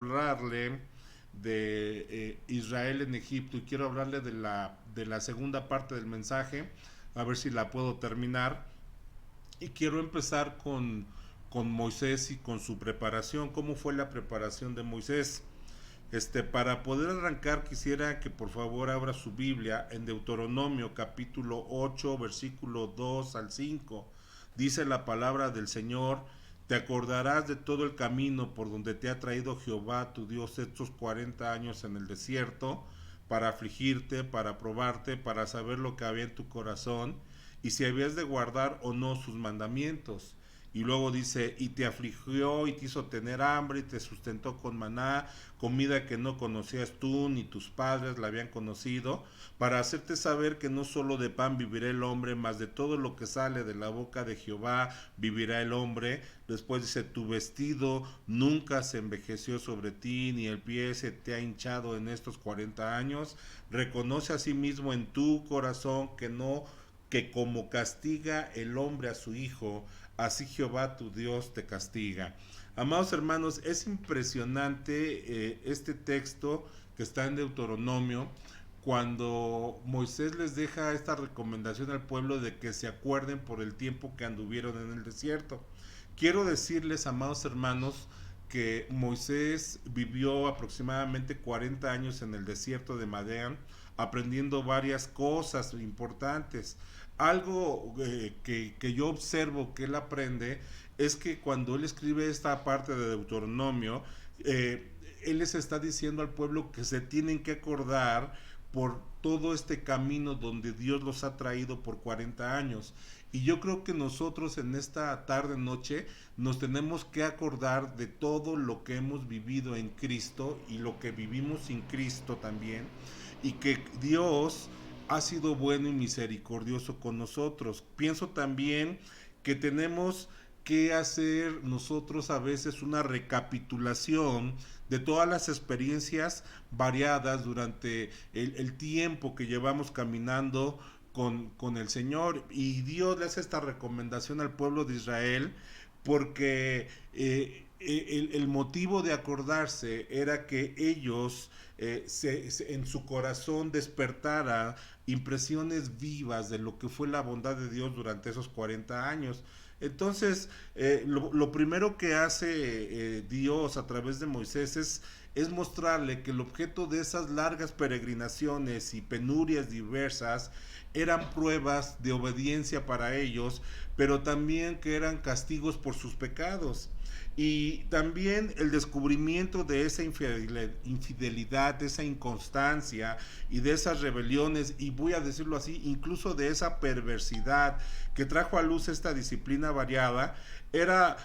hablarle de Israel en Egipto y quiero hablarle de la segunda parte del mensaje, a ver si la puedo terminar. Y quiero empezar con Moisés y con su preparación. ¿Cómo fue la preparación de Moisés? Para poder arrancar quisiera que por favor abra su Biblia en Deuteronomio capítulo 8 versículo 2 al 5. Dice la palabra del Señor: te acordarás de todo el camino por donde te ha traído Jehová tu Dios estos 40 años en el desierto, para afligirte, para probarte, para saber lo que había en tu corazón, y si habías de guardar o no sus mandamientos. Y luego dice: y te afligió y te hizo tener hambre y te sustentó con maná, comida que no conocías tú ni tus padres la habían conocido, para hacerte saber que no solo de pan vivirá el hombre, mas de todo lo que sale de la boca de Jehová vivirá el hombre. Después dice: tu vestido nunca se envejeció sobre ti, ni el pie se te ha hinchado en estos 40 años. Reconoce a sí mismo en tu corazón que como castiga el hombre a su hijo, así Jehová tu Dios te castiga. Amados hermanos, es impresionante este texto que está en Deuteronomio, cuando Moisés les deja esta recomendación al pueblo de que se acuerden por el tiempo que anduvieron en el desierto. Quiero decirles, amados hermanos, que Moisés vivió aproximadamente 40 años en el desierto de Madián, aprendiendo varias cosas importantes. Algo que yo observo que él aprende es que cuando él escribe esta parte de Deuteronomio, él les está diciendo al pueblo que se tienen que acordar por todo este camino donde Dios los ha traído por 40 años. Y yo creo que nosotros en esta tarde noche nos tenemos que acordar de todo lo que hemos vivido en Cristo y lo que vivimos sin Cristo también, y que Dios ha sido bueno y misericordioso con nosotros. Pienso también que tenemos que hacer nosotros a veces una recapitulación de todas las experiencias variadas durante el tiempo que llevamos caminando con el Señor. Y Dios le hace esta recomendación al pueblo de Israel porque el motivo de acordarse era que ellos en su corazón despertara impresiones vivas de lo que fue la bondad de Dios durante esos 40 años. Entonces, lo primero que hace Dios a través de Moisés es mostrarle que el objeto de esas largas peregrinaciones y penurias diversas eran pruebas de obediencia para ellos, pero también que eran castigos por sus pecados. Y también el descubrimiento de esa infidelidad, de esa inconstancia y de esas rebeliones, y voy a decirlo así, incluso de esa perversidad que trajo a luz esta disciplina variada, era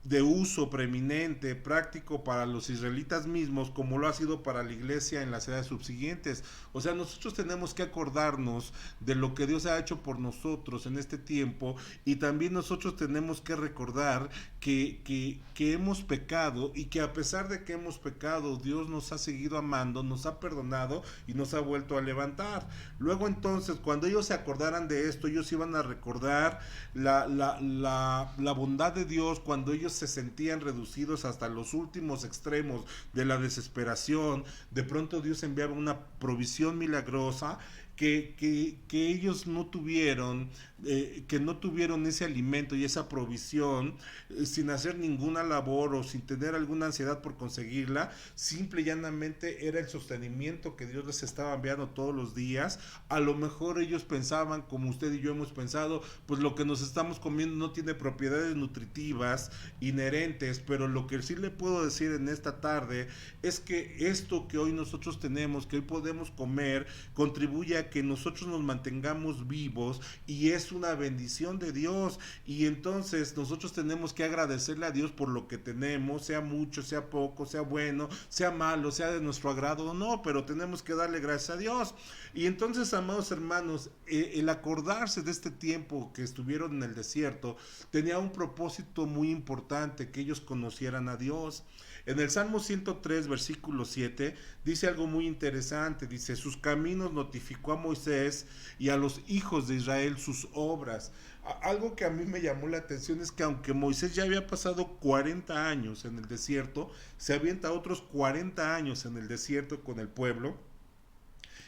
de uso preeminente, práctico para los israelitas mismos, como lo ha sido para la iglesia en las edades subsiguientes. O sea, nosotros tenemos que acordarnos de lo que Dios ha hecho por nosotros en este tiempo, y también nosotros tenemos que recordar que hemos pecado, y que a pesar de que hemos pecado, Dios nos ha seguido amando, nos ha perdonado y nos ha vuelto a levantar. Luego entonces, cuando ellos se acordaran de esto, ellos iban a recordar la bondad de Dios cuando ellos se sentían reducidos hasta los últimos extremos de la desesperación. De pronto Dios enviaba una provisión milagrosa que ellos no tuvieron, que no tuvieron ese alimento y esa provisión sin hacer ninguna labor o sin tener alguna ansiedad por conseguirla. Simple y llanamente era el sostenimiento que Dios les estaba enviando todos los días. A lo mejor ellos pensaban, como usted y yo hemos pensado, pues lo que nos estamos comiendo no tiene propiedades nutritivas inherentes, pero lo que sí le puedo decir en esta tarde es que esto que hoy nosotros tenemos, que hoy podemos comer, contribuye a que nosotros nos mantengamos vivos, y es una bendición de Dios. Y entonces nosotros tenemos que agradecerle a Dios por lo que tenemos, sea mucho, sea poco, sea bueno, sea malo, sea de nuestro agrado o no, pero tenemos que darle gracias a Dios. Y entonces, amados hermanos, el acordarse de este tiempo que estuvieron en el desierto tenía un propósito muy importante: que ellos conocieran a Dios. En el Salmo 103, versículo 7, dice algo muy interesante. Dice: sus caminos notificó a Moisés, y a los hijos de Israel sus obras. Algo que a mí me llamó la atención es que aunque Moisés ya había pasado 40 años en el desierto, se avienta otros 40 años en el desierto con el pueblo,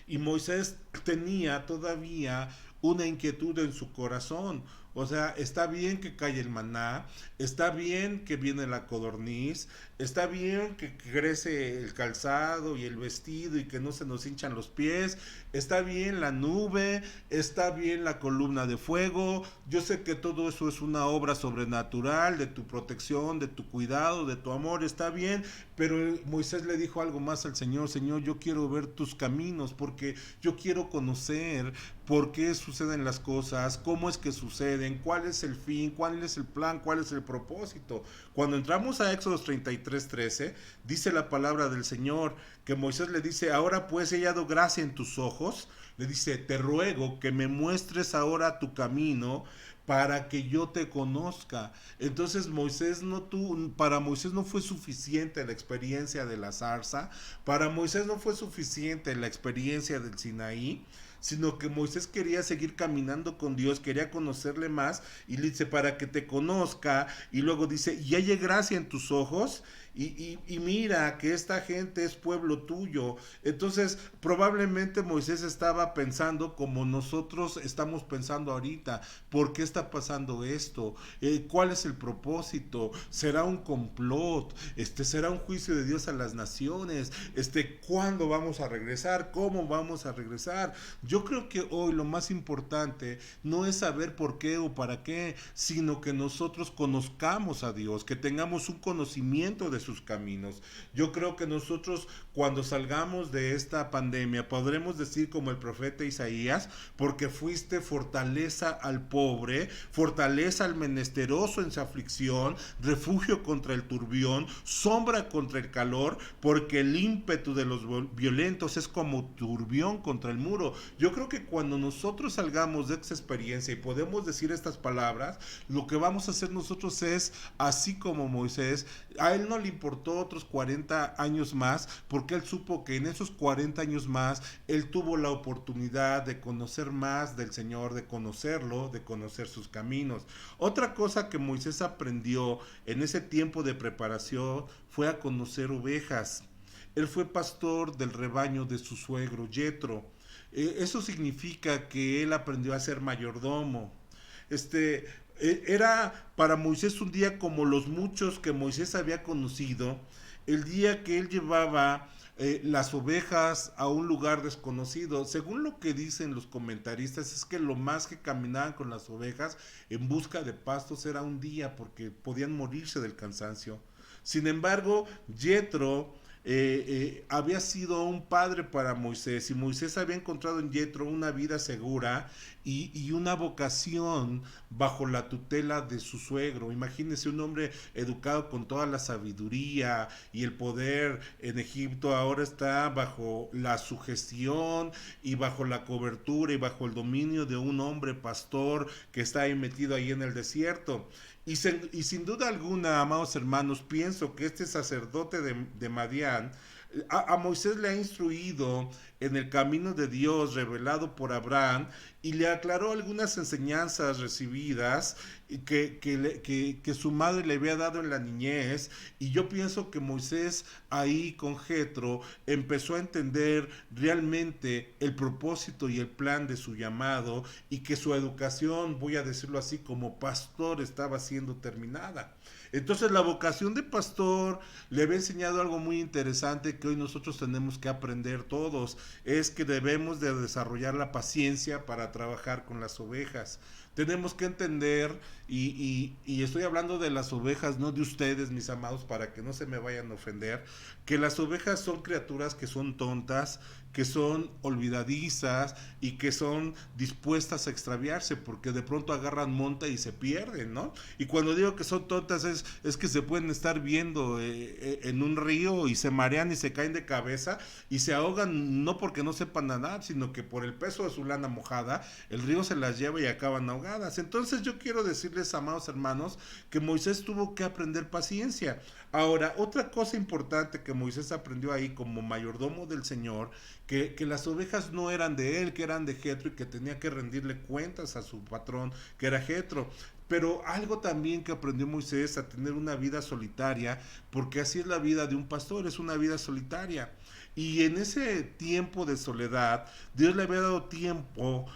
y Moisés tenía todavía una inquietud en su corazón. O sea, está bien que cae el maná, está bien que viene la codorniz, está bien que crece el calzado y el vestido y que no se nos hinchan los pies, está bien la nube, está bien la columna de fuego. Yo sé que todo eso es una obra sobrenatural de tu protección, de tu cuidado, de tu amor, está bien, pero Moisés le dijo algo más al Señor: Señor, yo quiero ver tus caminos, porque yo quiero conocer por qué suceden las cosas, cómo es que suceden, cuál es el fin, cuál es el plan, cuál es el propósito. Cuando entramos a Éxodo 33:13, dice la palabra del Señor que Moisés le dice: ahora pues he hallado gracia en tus ojos. Le dice: te ruego que me muestres ahora tu camino para que yo te conozca. Entonces para Moisés no fue suficiente la experiencia de la zarza, para Moisés no fue suficiente la experiencia del Sinaí, sino que Moisés quería seguir caminando con Dios, quería conocerle más, y le dice: para que te conozca. Y luego dice: y haya gracia en tus ojos, y mira que esta gente es pueblo tuyo. Entonces probablemente Moisés estaba pensando como nosotros estamos pensando ahorita: ¿por qué está pasando esto? ¿Cuál es el propósito? ¿Será un complot? ¿Será un juicio de Dios a las naciones? ¿Cuándo vamos a regresar? ¿Cómo vamos a regresar? Yo creo que hoy lo más importante no es saber por qué o para qué, sino que nosotros conozcamos a Dios, que tengamos un conocimiento de sus caminos. Yo creo que nosotros, cuando salgamos de esta pandemia, podremos decir como el profeta Isaías: porque fuiste fortaleza al pobre, fortaleza al menesteroso en su aflicción, refugio contra el turbión, sombra contra el calor, porque el ímpetu de los violentos es como turbión contra el muro. Yo creo que cuando nosotros salgamos de esta experiencia y podemos decir estas palabras, lo que vamos a hacer nosotros es, así como Moisés, a él no le importó otros 40 años más, porque él supo que en esos 40 años más, él tuvo la oportunidad de conocer más del Señor, de conocerlo, de conocer sus caminos. Otra cosa que Moisés aprendió en ese tiempo de preparación fue a conocer ovejas. Él fue pastor del rebaño de su suegro Yetro. Eso significa que él aprendió a ser mayordomo. Era para Moisés un día como los muchos que Moisés había conocido, el día que él llevaba las ovejas a un lugar desconocido. Según lo que dicen los comentaristas, es que lo más que caminaban con las ovejas en busca de pastos era un día, porque podían morirse del cansancio. Sin embargo, Yetro había sido un padre para Moisés, y Moisés había encontrado en Yetro una vida segura y una vocación bajo la tutela de su suegro. Imagínense un hombre educado con toda la sabiduría y el poder en Egipto, ahora está bajo la sugestión y bajo la cobertura y bajo el dominio de un hombre pastor que está ahí metido ahí en el desierto. Y sin duda alguna, amados hermanos, pienso que este sacerdote de Madián a Moisés le ha instruido en el camino de Dios revelado por Abraham, y le aclaró algunas enseñanzas recibidas que su madre le había dado en la niñez. Y yo pienso que Moisés ahí con Jetro empezó a entender realmente el propósito y el plan de su llamado, y que su educación, voy a decirlo así, como pastor estaba siendo terminada. Entonces la vocación de pastor le había enseñado algo muy interesante que hoy nosotros tenemos que aprender todos: es que debemos de desarrollar la paciencia para trabajar con las ovejas. Tenemos que entender, y estoy hablando de las ovejas, no de ustedes, mis amados, para que no se me vayan a ofender, que las ovejas son criaturas que son tontas, que son olvidadizas y que son dispuestas a extraviarse, porque de pronto agarran monta y se pierden, ¿no? Y cuando digo que son tontas es que se pueden estar viendo en un río y se marean y se caen de cabeza y se ahogan, no porque no sepan nadar, sino que por el peso de su lana mojada, el río se las lleva y acaban ahogadas. ahogadas. Entonces yo quiero decirles, amados hermanos, que Moisés tuvo que aprender paciencia. Ahora, otra cosa importante que Moisés aprendió ahí como mayordomo del Señor, que las ovejas no eran de él, que eran de Jetro y que tenía que rendirle cuentas a su patrón, que era Jetro. Pero algo también que aprendió Moisés, a tener una vida solitaria, porque así es la vida de un pastor, es una vida solitaria. Y en ese tiempo de soledad, Dios le había dado tiempo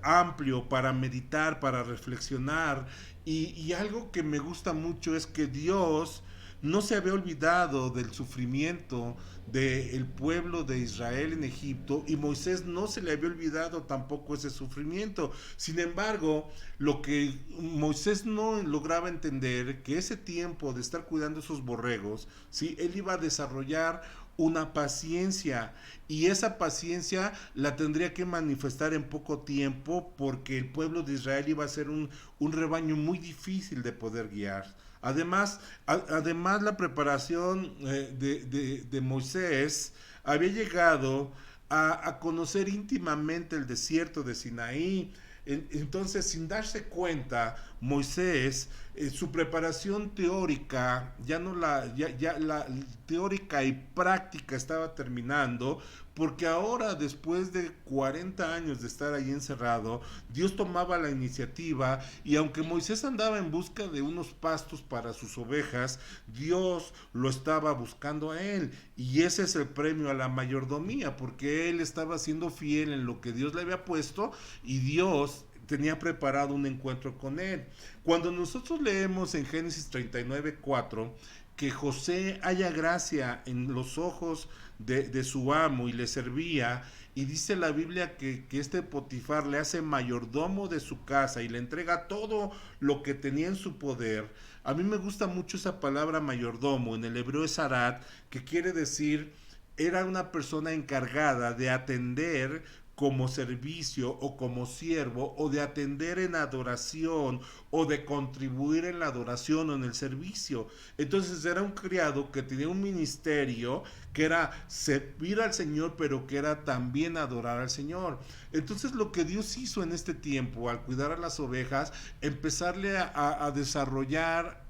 amplio para meditar, para reflexionar. Y algo que me gusta mucho es que Dios no se había olvidado del sufrimiento del pueblo de Israel en Egipto, y Moisés no se le había olvidado tampoco ese sufrimiento. Sin embargo, lo que Moisés no lograba entender, que ese tiempo de estar cuidando esos borregos, ¿sí? Él iba a desarrollar una paciencia, y esa paciencia la tendría que manifestar en poco tiempo, porque el pueblo de Israel iba a ser un rebaño muy difícil de poder guiar. Además, la preparación de Moisés había llegado a conocer íntimamente el desierto de Sinaí. Entonces, sin darse cuenta, Moisés, su preparación teórica, ya la teórica y práctica estaba terminando, porque ahora, después de 40 años de estar ahí encerrado, Dios tomaba la iniciativa, y aunque Moisés andaba en busca de unos pastos para sus ovejas, Dios lo estaba buscando a él, y ese es el premio a la mayordomía, porque él estaba siendo fiel en lo que Dios le había puesto, y Dios tenía preparado un encuentro con él. Cuando nosotros leemos en Génesis 39:4 que José halla gracia en los ojos de su amo y le servía, y dice la Biblia que este Potifar le hace mayordomo de su casa y le entrega todo lo que tenía en su poder. A mí me gusta mucho esa palabra mayordomo, en el hebreo es arat, que quiere decir, era una persona encargada de atender como servicio o como siervo, o de atender en adoración, o de contribuir en la adoración o en el servicio. Entonces era un criado que tenía un ministerio que era servir al Señor, pero que era también adorar al Señor. Entonces lo que Dios hizo en este tiempo al cuidar a las ovejas, empezarle a desarrollar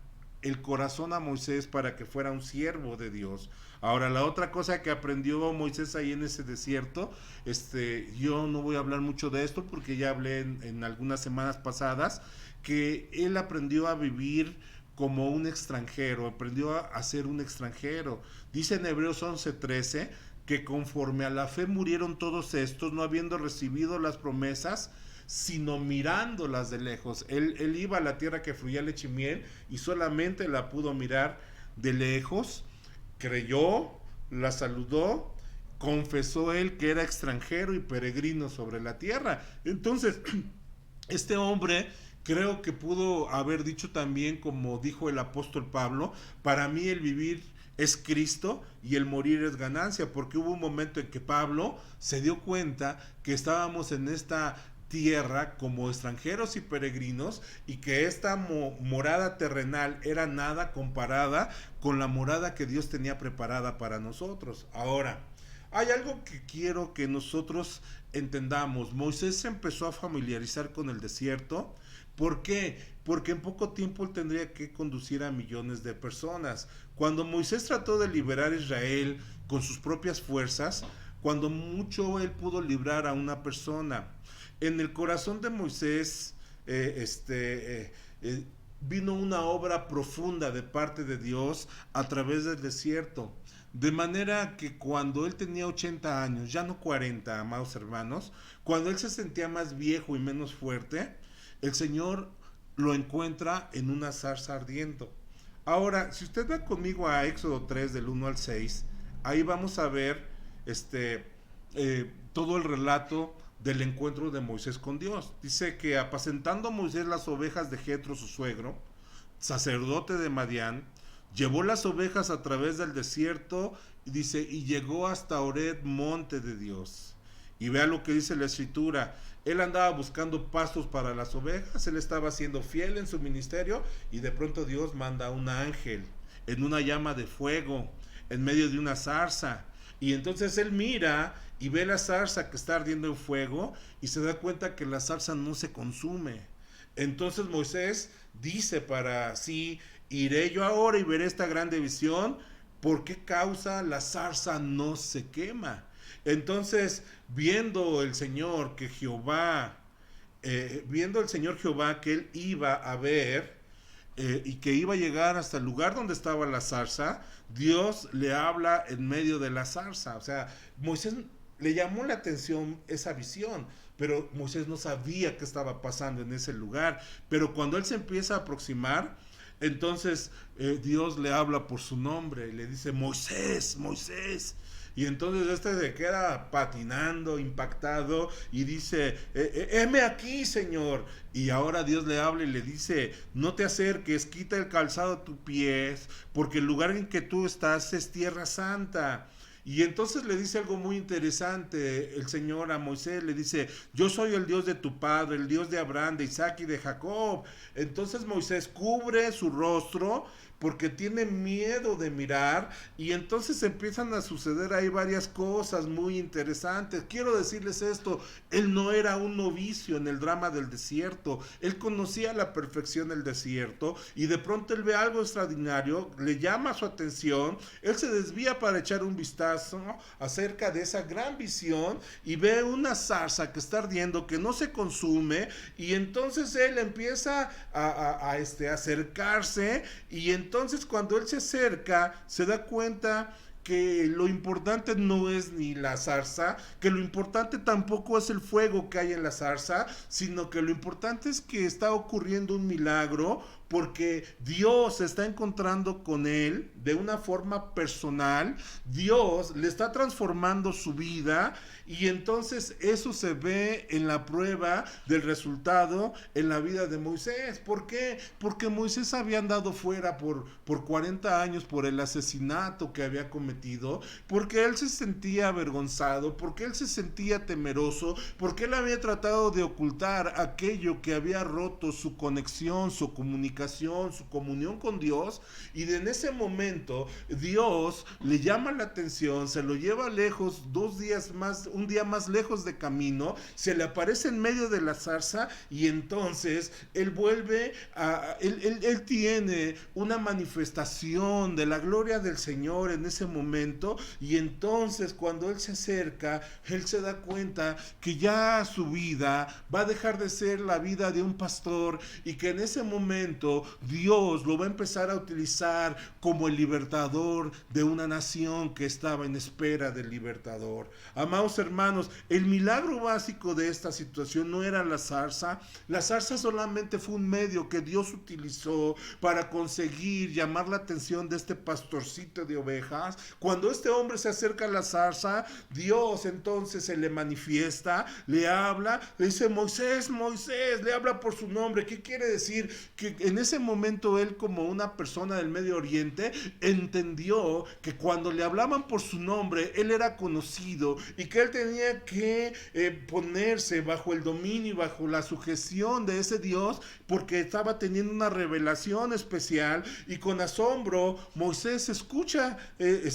el corazón a Moisés para que fuera un siervo de Dios. Ahora, la otra cosa que aprendió Moisés ahí en ese desierto, yo no voy a hablar mucho de esto porque ya hablé en algunas semanas pasadas, que él aprendió a vivir como un extranjero, aprendió a ser un extranjero. Dice en Hebreos 11:13 que conforme a la fe murieron todos estos, no habiendo recibido las promesas, sino mirándolas de lejos. Él iba a la tierra que fluía leche y miel, y solamente la pudo mirar de lejos. Creyó, la saludó, confesó él que era extranjero y peregrino sobre la tierra. Entonces, este hombre creo que pudo haber dicho también, como dijo el apóstol Pablo, para mí el vivir es Cristo y el morir es ganancia, porque hubo un momento en que Pablo se dio cuenta que estábamos en esta tierra como extranjeros y peregrinos, y que esta morada terrenal era nada comparada con la morada que Dios tenía preparada para nosotros. Ahora, hay algo que quiero que nosotros entendamos. Moisés se empezó a familiarizar con el desierto. ¿Por qué? Porque en poco tiempo él tendría que conducir a millones de personas. Cuando Moisés trató de liberar a Israel con sus propias fuerzas, cuando mucho él pudo librar a una persona. En el corazón de Moisés vino una obra profunda de parte de Dios a través del desierto. De manera que cuando él tenía 80 años, ya no 40, amados hermanos, cuando él se sentía más viejo y menos fuerte, el Señor lo encuentra en una zarza ardiendo. Ahora, si usted va conmigo a Éxodo 3 del 1 al 6, ahí vamos a ver todo el relato del encuentro de Moisés con Dios. Dice que apacentando Moisés las ovejas de Jetro su suegro, sacerdote de Madián, llevó las ovejas a través del desierto, y dice, y llegó hasta Horeb, monte de Dios. Y vea lo que dice la escritura. Él andaba buscando pastos para las ovejas, él estaba siendo fiel en su ministerio, y de pronto Dios manda a un ángel en una llama de fuego, en medio de una zarza. Y entonces él mira y ve la zarza que está ardiendo en fuego, y se da cuenta que la zarza no se consume. Entonces Moisés dice para sí, iré yo ahora y veré esta grande visión, ¿por qué causa la zarza no se quema? Entonces, viendo el Señor Jehová que él iba a ver, y que iba a llegar hasta el lugar donde estaba la zarza, Dios le habla en medio de la zarza. O sea, Moisés le llamó la atención esa visión, pero Moisés no sabía qué estaba pasando en ese lugar. Pero cuando él se empieza a aproximar, entonces Dios le habla por su nombre y le dice, Moisés, Moisés. Y entonces este se queda patinando, impactado, y dice, heme aquí, Señor. Y ahora Dios le habla y le dice, no te acerques, quita el calzado de tus pies, porque el lugar en que tú estás es tierra santa. Y entonces le dice algo muy interesante el Señor a Moisés, le dice, yo soy el Dios de tu padre, el Dios de Abraham, de Isaac y de Jacob. Entonces Moisés cubre su rostro porque tiene miedo de mirar, y entonces empiezan a suceder ahí varias cosas muy interesantes. Quiero decirles esto, él no era un novicio en el drama del desierto, él conocía a la perfección el desierto, y de pronto él ve algo extraordinario, le llama su atención, él se desvía para echar un vistazo acerca de esa gran visión, y ve una zarza que está ardiendo, que no se consume, y entonces él empieza a acercarse, y entonces cuando él se acerca, se da cuenta que lo importante no es ni la zarza, que lo importante tampoco es el fuego que hay en la zarza, sino que lo importante es que está ocurriendo un milagro, porque Dios se está encontrando con él de una forma personal, Dios le está transformando su vida, y entonces eso se ve en la prueba del resultado en la vida de Moisés. ¿Por qué? Porque Moisés había andado fuera por 40 años por el asesinato que había cometido, porque él se sentía avergonzado, porque él se sentía temeroso, porque él había tratado de ocultar aquello que había roto su conexión, su comunicación, su comunión con Dios, y en ese momento Dios le llama la atención, se lo lleva lejos, un día más lejos de camino, se le aparece en medio de la zarza, y entonces él vuelve él tiene una manifestación de la gloria del Señor en ese momento, y entonces cuando él se acerca, él se da cuenta que ya su vida va a dejar de ser la vida de un pastor, y que en ese momento Dios lo va a empezar a utilizar como el libertador de una nación que estaba en espera del libertador. Amados hermanos, el milagro básico de esta situación no era la zarza. La zarza solamente fue un medio que Dios utilizó para conseguir llamar la atención de este pastorcito de ovejas. Cuando este hombre se acerca a la zarza, Dios entonces se le manifiesta, le habla, le dice, Moisés, Moisés, le habla por su nombre. ¿Qué quiere decir? Que en ese momento él, como una persona del Medio Oriente, entendió que cuando le hablaban por su nombre, él era conocido, y que él tenía que ponerse bajo el dominio y bajo la sujeción de ese Dios, porque estaba teniendo una revelación especial. Y con asombro Moisés escucha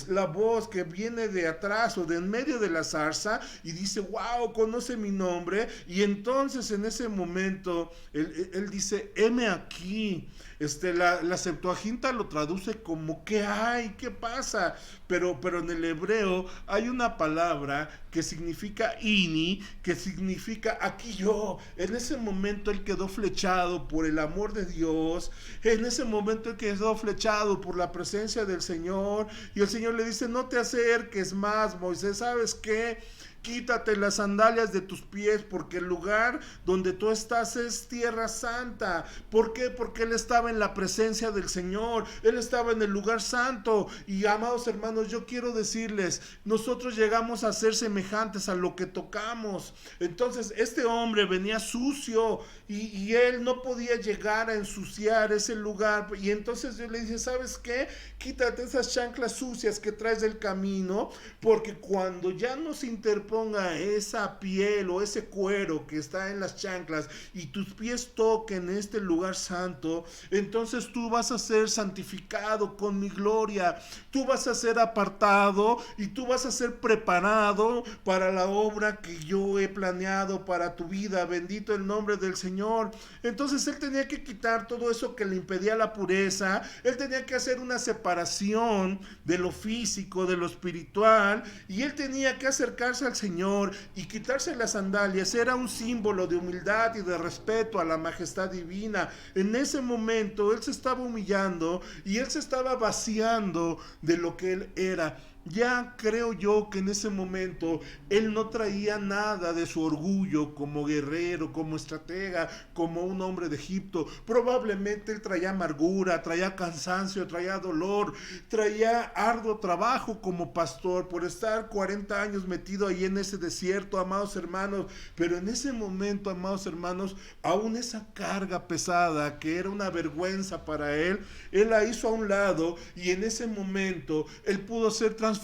la voz que viene de atrás o de en medio de la zarza, y dice, wow, conoce mi nombre. Y entonces en ese momento él dice, heme aquí. La Septuaginta lo traduce como ¿qué hay? ¿Qué pasa? Pero en el hebreo hay una palabra que significa ini, que significa aquí yo. En ese momento él quedó flechado por el amor de Dios, en ese momento él quedó flechado por la presencia del Señor, y el Señor le dice, no te acerques más, Moisés, ¿sabes qué? Quítate las sandalias de tus pies, porque el lugar donde tú estás es tierra santa. ¿Por qué? Porque él estaba en la presencia del Señor, él estaba en el lugar santo. Y amados hermanos, yo quiero decirles, nosotros llegamos a ser semejantes a lo que tocamos. Entonces este hombre venía sucio, y él no podía llegar a ensuciar ese lugar, y entonces Dios le dice, ¿sabes qué? Quítate esas chanclas sucias que traes del camino, porque cuando ya nos interpretamos ponga esa piel o ese cuero que está en las chanclas y tus pies toquen este lugar santo, entonces tú vas a ser santificado con mi gloria, tú vas a ser apartado y tú vas a ser preparado para la obra que yo he planeado para tu vida. Bendito el nombre del Señor. Entonces él tenía que quitar todo eso que le impedía la pureza, él tenía que hacer una separación de lo físico, de lo espiritual, y él tenía que acercarse al Señor y quitarse las sandalias. Era un símbolo de humildad y de respeto a la majestad divina. En ese momento él se estaba humillando y él se estaba vaciando de lo que él era. Ya creo yo que en ese momento él no traía nada de su orgullo como guerrero, como estratega, como un hombre de Egipto. Probablemente él traía amargura, traía cansancio, traía dolor, traía arduo trabajo como pastor por estar 40 años metido ahí en ese desierto, amados hermanos. Pero en ese momento, amados hermanos, aún esa carga pesada que era una vergüenza para él la hizo a un lado, y en ese momento él pudo ser transformado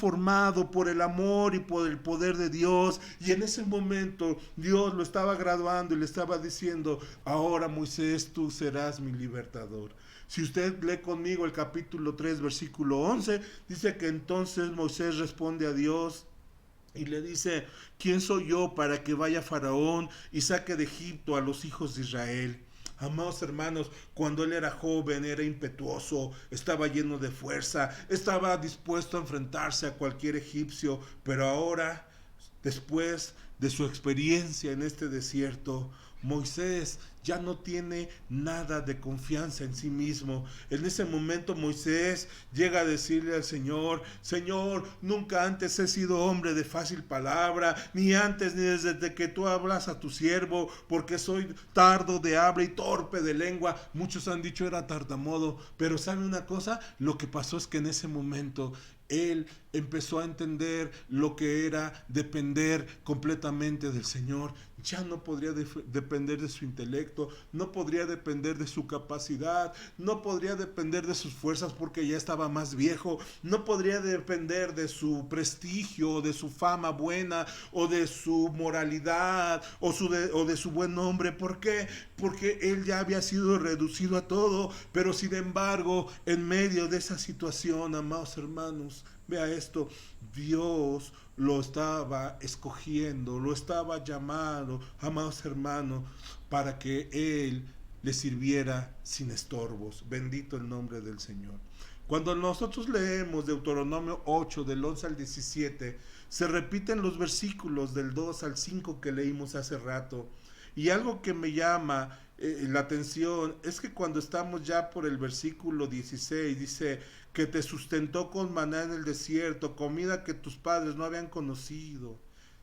por el amor y por el poder de Dios. Y en ese momento Dios lo estaba graduando y le estaba diciendo: ahora, Moisés, tú serás mi libertador. Si usted lee conmigo el capítulo 3 versículo 11, dice que entonces Moisés responde a Dios y le dice: ¿quién soy yo para que vaya Faraón y saque de Egipto a los hijos de Israel? Amados hermanos, cuando él era joven, era impetuoso, estaba lleno de fuerza, estaba dispuesto a enfrentarse a cualquier egipcio, pero ahora, después de su experiencia en este desierto, Moisés ya no tiene nada de confianza en sí mismo. En ese momento Moisés llega a decirle al Señor: Señor, nunca antes he sido hombre de fácil palabra, ni antes ni desde que tú hablas a tu siervo, porque soy tardo de habla y torpe de lengua. Muchos han dicho era tartamudo, pero ¿sabe una cosa? Lo que pasó es que en ese momento él empezó a entender lo que era depender completamente del Señor. Ya no podría depender de su intelecto, no podría depender de su capacidad, no podría depender de sus fuerzas porque ya estaba más viejo, no podría depender de su prestigio, de su fama buena, o de su moralidad, o de su buen nombre. ¿Por qué? Porque él ya había sido reducido a todo. Pero sin embargo, en medio de esa situación, amados hermanos, vea esto: Dios lo estaba escogiendo, lo estaba llamando, amados hermanos, para que él le sirviera sin estorbos. Bendito el nombre del Señor. Cuando nosotros leemos Deuteronomio 8, del 11 al 17, se repiten los versículos del 2 al 5 que leímos hace rato. Y algo que me llama la atención es que cuando estamos ya por el versículo 16, dice que te sustentó con maná en el desierto, comida que tus padres no habían conocido.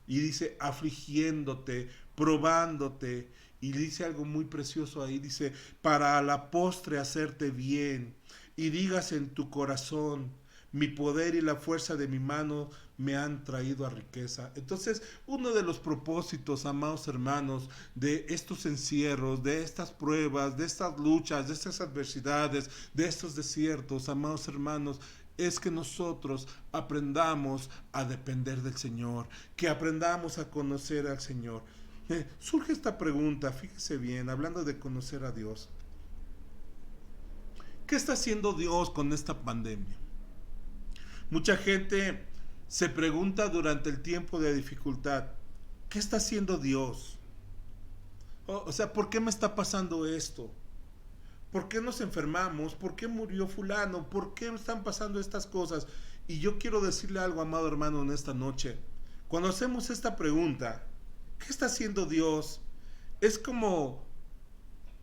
Y dice afligiéndote, probándote. Y dice algo muy precioso ahí, dice: para a la postre hacerte bien. Y digas en tu corazón: mi poder y la fuerza de mi mano me han traído a riqueza. Entonces, uno de los propósitos, amados hermanos, de estos encierros, de estas pruebas, de estas luchas, de estas adversidades, de estos desiertos, amados hermanos, es que nosotros aprendamos a depender del Señor, que aprendamos a conocer al Señor. Surge esta pregunta, fíjese bien, hablando de conocer a Dios. ¿Qué está haciendo Dios con esta pandemia? Mucha gente se pregunta durante el tiempo de dificultad: ¿qué está haciendo Dios? O sea, ¿por qué me está pasando esto? ¿Por qué nos enfermamos? ¿Por qué murió fulano? ¿Por qué están pasando estas cosas? Y yo quiero decirle algo, amado hermano, en esta noche. Cuando hacemos esta pregunta, ¿qué está haciendo Dios? Es como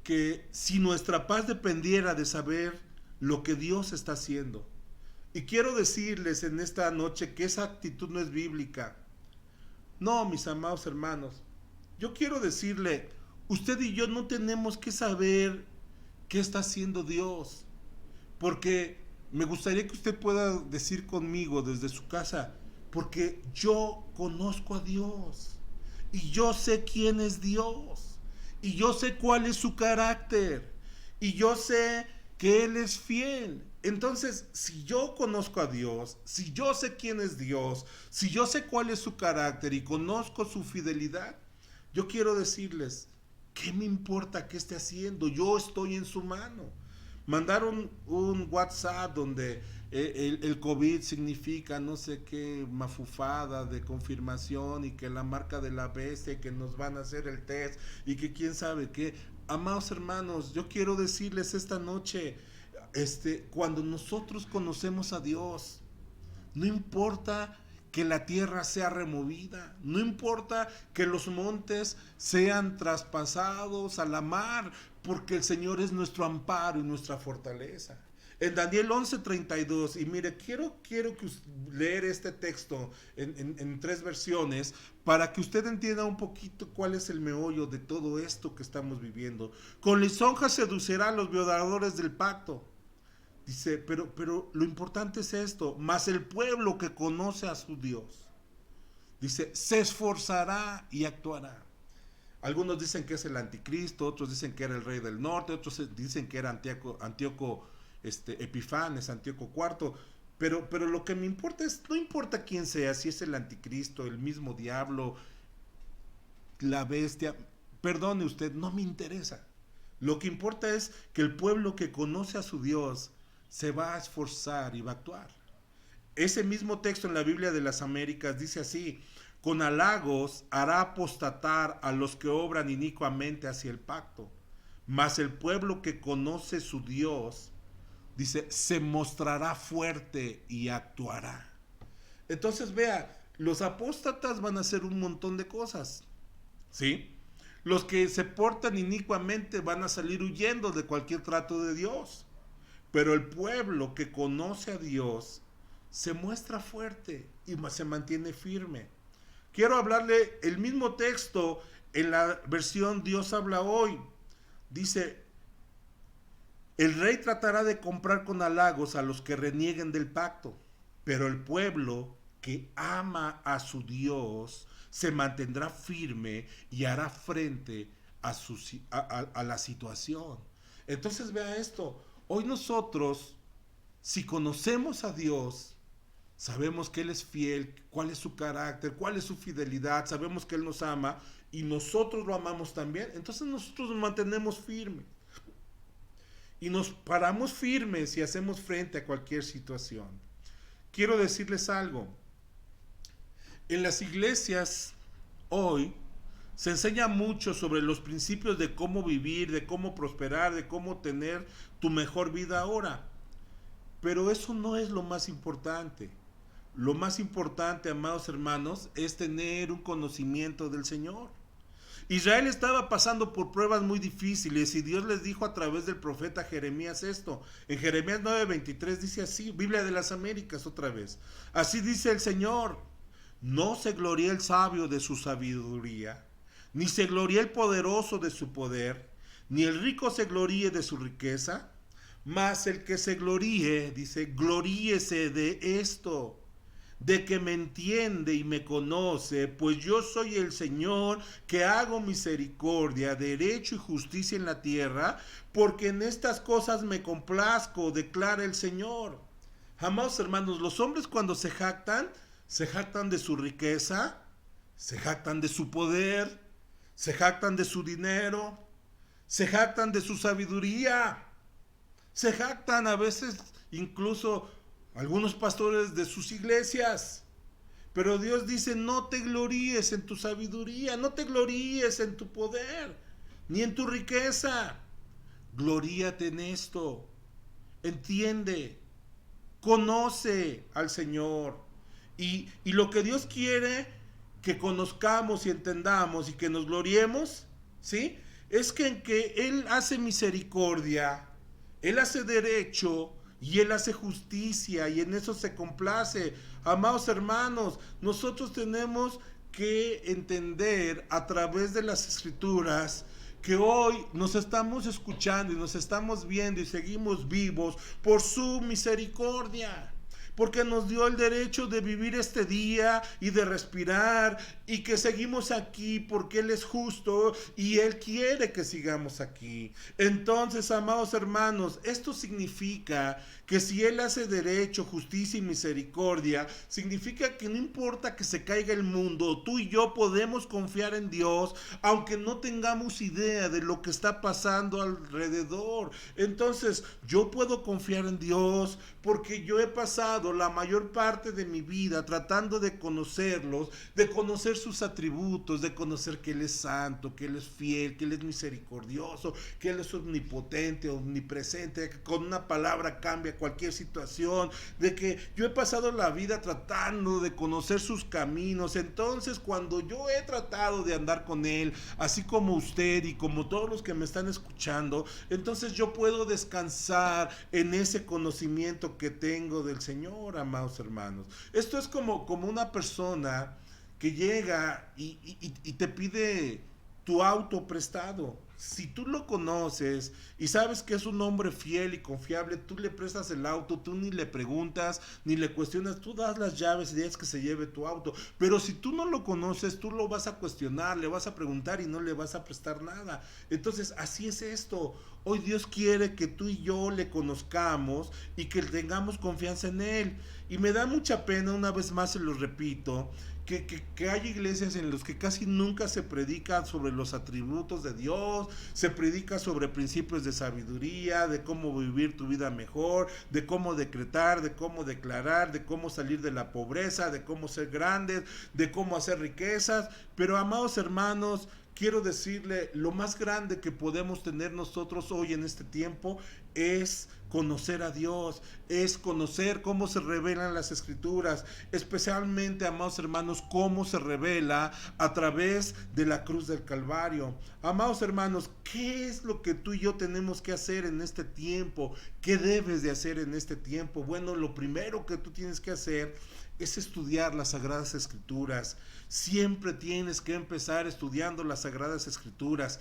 que si nuestra paz dependiera de saber lo que Dios está haciendo. Y quiero decirles en esta noche que esa actitud no es bíblica. No, mis amados hermanos. Yo quiero decirle, usted y yo no tenemos que saber qué está haciendo Dios. Porque me gustaría que usted pueda decir conmigo desde su casa: porque yo conozco a Dios. Y yo sé quién es Dios. Y yo sé cuál es su carácter. Y yo sé que Él es fiel. Entonces, si yo conozco a Dios, si yo sé quién es Dios, si yo sé cuál es su carácter y conozco su fidelidad, yo quiero decirles, ¿qué me importa qué esté haciendo? Yo estoy en su mano. Mandaron un WhatsApp donde el COVID significa no sé qué mafufada de confirmación y que la marca de la bestia y que nos van a hacer el test y que quién sabe qué. Amados hermanos, yo quiero decirles esta noche, cuando nosotros conocemos a Dios, no importa que la tierra sea removida, no importa que los montes sean traspasados a la mar, porque el Señor es nuestro amparo y nuestra fortaleza. En Daniel 11:32, y mire, quiero leer este texto en 3 versiones para que usted entienda un poquito cuál es el meollo de todo esto que estamos viviendo. Con lisonjas seducirá a los violadores del pacto. Dice, pero lo importante es esto, mas el pueblo que conoce a su Dios, dice, se esforzará y actuará. Algunos dicen que es el anticristo, otros dicen que era el rey del norte, otros dicen que era Antíoco Epifanes, Antíoco IV, pero lo que me importa es, no importa quién sea, si es el anticristo, el mismo diablo, la bestia, perdone usted, no me interesa. Lo que importa es que el pueblo que conoce a su Dios se va a esforzar y va a actuar. Ese mismo texto en la Biblia de las Américas dice así: con halagos hará apostatar a los que obran inicuamente hacia el pacto, mas el pueblo que conoce su Dios, dice, se mostrará fuerte y actuará. Entonces vea, los apóstatas van a hacer un montón de cosas, ¿sí? Los que se portan inicuamente van a salir huyendo de cualquier trato de Dios. Pero el pueblo que conoce a Dios se muestra fuerte y se mantiene firme. Quiero hablarle el mismo texto en la versión Dios habla hoy. Dice, el rey tratará de comprar con halagos a los que renieguen del pacto, pero el pueblo que ama a su Dios se mantendrá firme y hará frente a la situación. Entonces vea esto. Hoy nosotros, si conocemos a Dios, sabemos que Él es fiel, cuál es su carácter, cuál es su fidelidad, sabemos que Él nos ama y nosotros lo amamos también, entonces nosotros nos mantenemos firmes y nos paramos firmes y hacemos frente a cualquier situación. Quiero decirles algo, en las iglesias hoy se enseña mucho sobre los principios de cómo vivir, de cómo prosperar, de cómo tener tu mejor vida ahora. Pero eso no es lo más importante. Lo más importante, amados hermanos, es tener un conocimiento del Señor. Israel estaba pasando por pruebas muy difíciles y Dios les dijo a través del profeta Jeremías esto. En Jeremías 9:23 dice así, Biblia de las Américas otra vez. Así dice el Señor, no se gloríe el sabio de su sabiduría, ni se gloríe el poderoso de su poder, ni el rico se gloríe de su riqueza, mas el que se gloríe, dice, gloríese de esto, de que me entiende y me conoce, pues yo soy el Señor que hago misericordia, derecho y justicia en la tierra, porque en estas cosas me complazco, declara el Señor. Amados hermanos, los hombres cuando se jactan de su riqueza, se jactan de su poder, se jactan de su dinero, se jactan de su sabiduría, se jactan a veces incluso algunos pastores de sus iglesias. Pero Dios dice, no te gloríes en tu sabiduría, no te gloríes en tu poder, ni en tu riqueza. Gloríate en esto. Entiende, conoce al Señor. Y lo que Dios quiere que conozcamos y entendamos y que nos gloriemos, ¿sí? Es que en que Él hace misericordia, Él hace derecho y Él hace justicia y en eso se complace. Amados hermanos, nosotros tenemos que entender a través de las Escrituras que hoy nos estamos escuchando y nos estamos viendo y seguimos vivos por su misericordia. porque nos dio el derecho de vivir este día y de respirar, y que seguimos aquí porque Él es justo y Él quiere que sigamos aquí. Entonces, amados hermanos, esto significa que si Él hace derecho, justicia y misericordia, significa que no importa que se caiga el mundo, tú y yo podemos confiar en Dios, aunque no tengamos idea de lo que está pasando alrededor. Entonces, yo puedo confiar en Dios porque yo he pasado la mayor parte de mi vida tratando de conocerlos, de conocer sus atributos, de conocer que Él es santo, que Él es fiel, que Él es misericordioso, que Él es omnipotente, omnipresente, que con una palabra cambia cualquier situación, de que yo he pasado la vida tratando de conocer sus caminos. Entonces, cuando yo he tratado de andar con Él, así como usted y como todos los que me están escuchando, entonces yo puedo descansar en ese conocimiento que tengo del Señor, amados hermanos. Esto es como una persona que llega y te pide tu auto prestado. Si tú lo conoces y sabes que es un hombre fiel y confiable, tú le prestas el auto, tú ni le preguntas, ni le cuestionas, tú das las llaves y dejas que se lleve tu auto. Pero si tú no lo conoces, tú lo vas a cuestionar, le vas a preguntar y no le vas a prestar nada. Entonces, así es esto. Hoy Dios quiere que tú y yo le conozcamos y que tengamos confianza en Él. Y me da mucha pena, una vez más se lo repito, que hay iglesias en las que casi nunca se predica sobre los atributos de Dios, se predica sobre principios de sabiduría, de cómo vivir tu vida mejor, de cómo decretar, de cómo declarar, de cómo salir de la pobreza, de cómo ser grandes, de cómo hacer riquezas. Pero, amados hermanos, quiero decirle, lo más grande que podemos tener nosotros hoy en este tiempo es conocer a Dios, es conocer cómo se revelan las escrituras, especialmente, amados hermanos, cómo se revela a través de la cruz del Calvario. Amados hermanos, ¿qué es lo que tú y yo tenemos que hacer en este tiempo? ¿Qué debes de hacer en este tiempo? Bueno, lo primero que tú tienes que hacer es estudiar las Sagradas Escrituras. Siempre tienes que empezar estudiando las Sagradas Escrituras.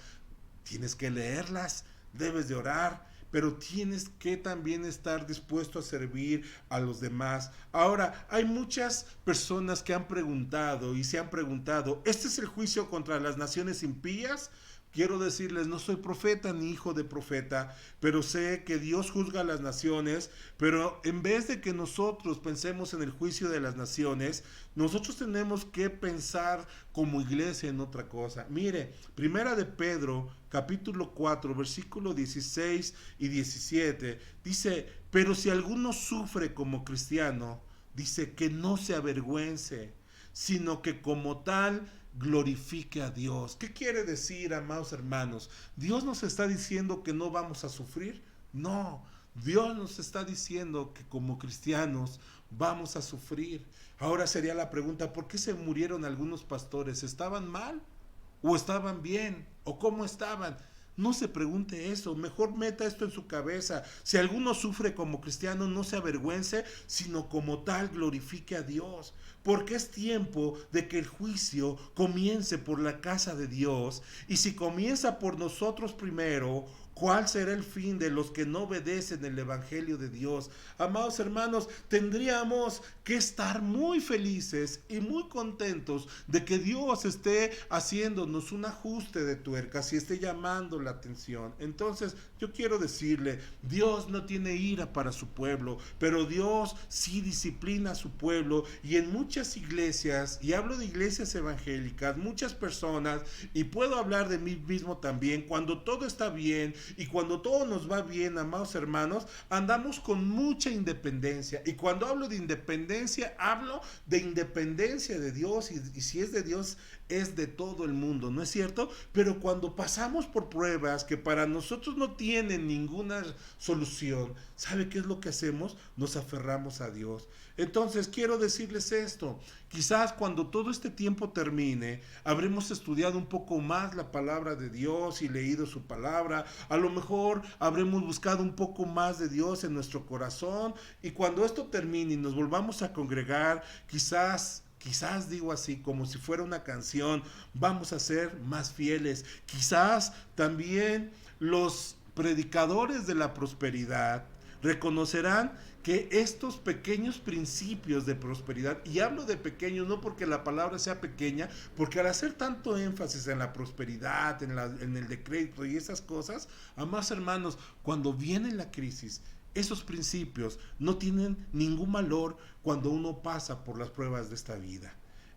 Tienes que leerlas, debes de orar, pero tienes que también estar dispuesto a servir a los demás. Ahora, hay muchas personas que han preguntado y se han preguntado, ¿este es el juicio contra las naciones impías? Quiero decirles, no soy profeta ni hijo de profeta, pero sé que Dios juzga a las naciones, pero en vez de que nosotros pensemos en el juicio de las naciones, nosotros tenemos que pensar como iglesia en otra cosa. Mire, Primera de Pedro, capítulo 4, versículo 16 y 17, dice, pero si alguno sufre como cristiano, dice que no se avergüence, sino que como tal glorifique a Dios. ¿Qué quiere decir, amados hermanos? ¿Dios nos está diciendo que no vamos a sufrir? No, Dios nos está diciendo que como cristianos vamos a sufrir. Ahora sería la pregunta, ¿por qué se murieron algunos pastores? ¿Estaban mal? ¿O estaban bien? ¿O cómo estaban? No se pregunte eso, mejor meta esto en su cabeza. Si alguno sufre como cristiano, no se avergüence, sino como tal glorifique a Dios. Porque es tiempo de que el juicio comience por la casa de Dios. Y si comienza por nosotros primero, ¿cuál será el fin de los que no obedecen el Evangelio de Dios? Amados hermanos, tendríamos que estar muy felices y muy contentos de que Dios esté haciéndonos un ajuste de tuercas y esté llamando la atención. Entonces, yo quiero decirle, Dios no tiene ira para su pueblo, pero Dios sí disciplina a su pueblo, y en muchas iglesias, y hablo de iglesias evangélicas, muchas personas, y puedo hablar de mí mismo también, cuando todo está bien, y cuando todo nos va bien, amados hermanos, andamos con mucha independencia. Y cuando hablo de independencia, hablo de independencia de Dios. Y si es de Dios, es de todo el mundo, ¿no es cierto? Pero cuando pasamos por pruebas que para nosotros no tienen ninguna solución, ¿sabe qué es lo que hacemos? Nos aferramos a Dios. Entonces quiero decirles esto, quizás cuando todo este tiempo termine, habremos estudiado un poco más la palabra de Dios y leído su palabra, a lo mejor habremos buscado un poco más de Dios en nuestro corazón, y cuando esto termine y nos volvamos a congregar, quizás digo así, como si fuera una canción, vamos a ser más fieles. Quizás también los predicadores de la prosperidad reconocerán que estos pequeños principios de prosperidad, y hablo de pequeños no porque la palabra sea pequeña, porque al hacer tanto énfasis en la prosperidad, en el de crédito y esas cosas, amados hermanos, cuando viene la crisis, esos principios no tienen ningún valor cuando uno pasa por las pruebas de esta vida.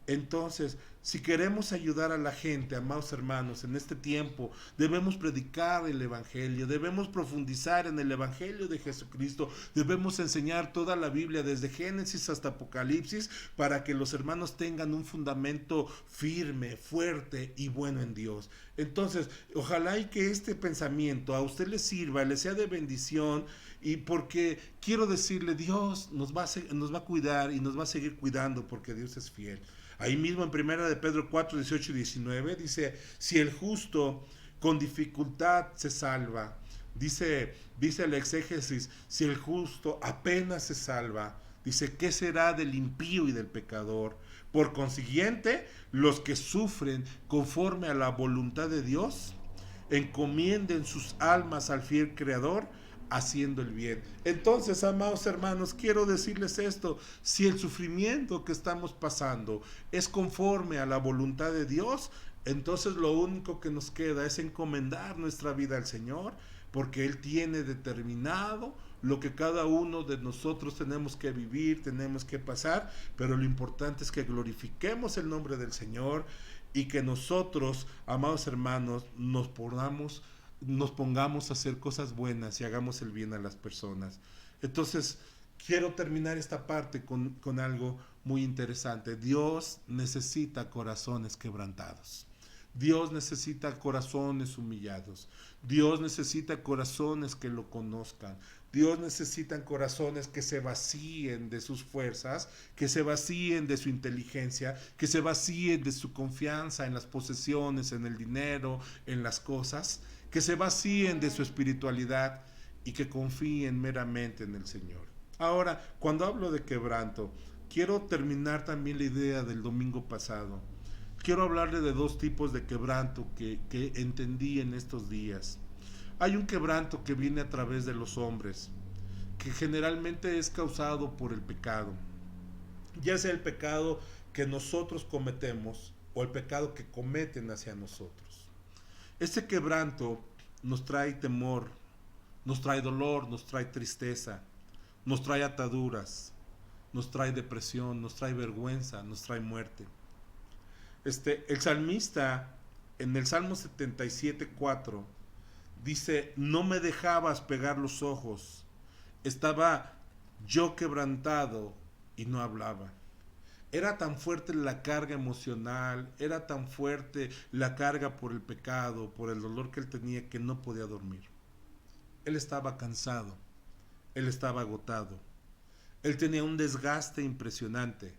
Entonces, si queremos ayudar a la gente, amados hermanos, en este tiempo, debemos predicar el Evangelio, debemos profundizar en el Evangelio de Jesucristo, debemos enseñar toda la Biblia desde Génesis hasta Apocalipsis para que los hermanos tengan un fundamento firme, fuerte y bueno en Dios. Entonces, ojalá y que este pensamiento a usted le sirva, le sea de bendición, y porque quiero decirle, Dios nos va a cuidar y nos va a seguir cuidando porque Dios es fiel. Ahí mismo en 1 de Pedro 4, 18 y 19 dice, si el justo con dificultad se salva, dice el exégesis, si el justo apenas se salva, dice, ¿qué será del impío y del pecador? Por consiguiente, los que sufren conforme a la voluntad de Dios, encomienden sus almas al fiel Creador, haciendo el bien. Entonces, amados hermanos, quiero decirles esto: si el sufrimiento que estamos pasando es conforme a la voluntad de Dios, entonces lo único que nos queda es encomendar nuestra vida al Señor, porque Él tiene determinado lo que cada uno de nosotros tenemos que vivir, tenemos que pasar, pero lo importante es que glorifiquemos el nombre del Señor y que nosotros, amados hermanos, nos pongamos a hacer cosas buenas y hagamos el bien a las personas. Entonces, quiero terminar esta parte con algo muy interesante. Dios necesita corazones quebrantados. Dios necesita corazones humillados. Dios necesita corazones que lo conozcan. Dios necesita corazones que se vacíen de sus fuerzas, que se vacíen de su inteligencia, que se vacíen de su confianza en las posesiones, en el dinero, en las cosas, que se vacíen de su espiritualidad y que confíen meramente en el Señor. Ahora, cuando hablo de quebranto, quiero terminar también la idea del domingo pasado. Quiero hablarle de dos tipos de quebranto que entendí en estos días. Hay un quebranto que viene a través de los hombres, que generalmente es causado por el pecado, ya sea el pecado que nosotros cometemos o el pecado que cometen hacia nosotros. Este quebranto nos trae temor, nos trae dolor, nos trae tristeza, nos trae ataduras, nos trae depresión, nos trae vergüenza, nos trae muerte. El salmista en el Salmo 77:4 dice: no me dejabas pegar los ojos, estaba yo quebrantado y no hablaba. Era tan fuerte la carga emocional, era tan fuerte la carga por el pecado, por el dolor que él tenía, que no podía dormir. Él estaba cansado, él estaba agotado, él tenía un desgaste impresionante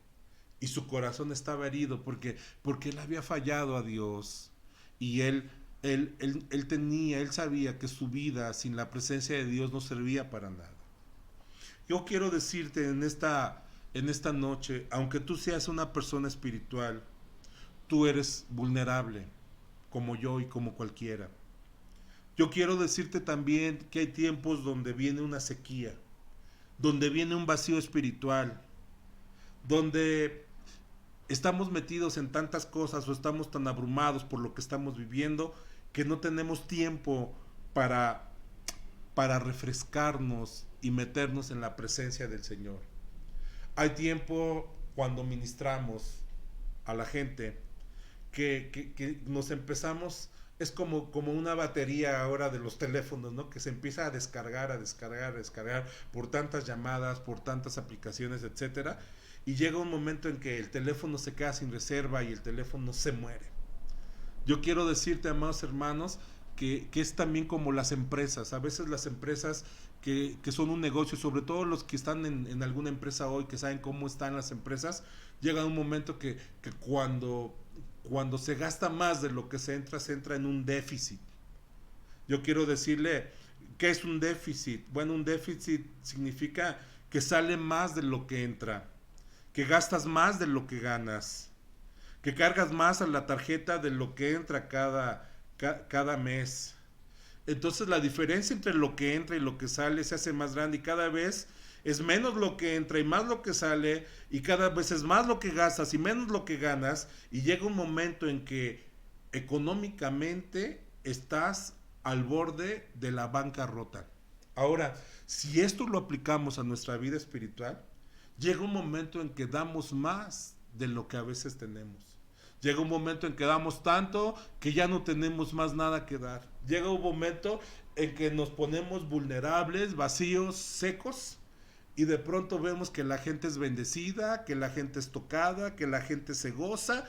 y su corazón estaba herido porque él había fallado a Dios y él sabía que su vida sin la presencia de Dios no servía para nada. Yo quiero decirte en esta noche, aunque tú seas una persona espiritual, tú eres vulnerable, como yo y como cualquiera. Yo quiero decirte también que hay tiempos donde viene una sequía, donde viene un vacío espiritual, donde estamos metidos en tantas cosas o estamos tan abrumados por lo que estamos viviendo que no tenemos tiempo para refrescarnos y meternos en la presencia del Señor. Hay tiempo cuando ministramos a la gente que nos empezamos, es como una batería ahora de los teléfonos, ¿no? Que se empieza a descargar por tantas llamadas, por tantas aplicaciones, etcétera, y llega un momento en que el teléfono se queda sin reserva y el teléfono se muere. Yo quiero decirte, amados hermanos, que es también como las empresas. A veces las empresas que son un negocio, sobre todo los que están en alguna empresa hoy, que saben cómo están las empresas, llega un momento que cuando se gasta más de lo que se entra en un déficit. Yo quiero decirle, ¿qué es un déficit? Bueno, un déficit significa que sale más de lo que entra, que gastas más de lo que ganas, que cargas más a la tarjeta de lo que entra cada mes. Entonces la diferencia entre lo que entra y lo que sale se hace más grande y cada vez es menos lo que entra y más lo que sale y cada vez es más lo que gastas y menos lo que ganas y llega un momento en que económicamente estás al borde de la bancarrota. Ahora, si esto lo aplicamos a nuestra vida espiritual, llega un momento en que damos más de lo que a veces tenemos. Llega un momento en que damos tanto que ya no tenemos más nada que dar. Llega un momento en que nos ponemos vulnerables, vacíos, secos, y de pronto vemos que la gente es bendecida, que la gente es tocada, que la gente se goza,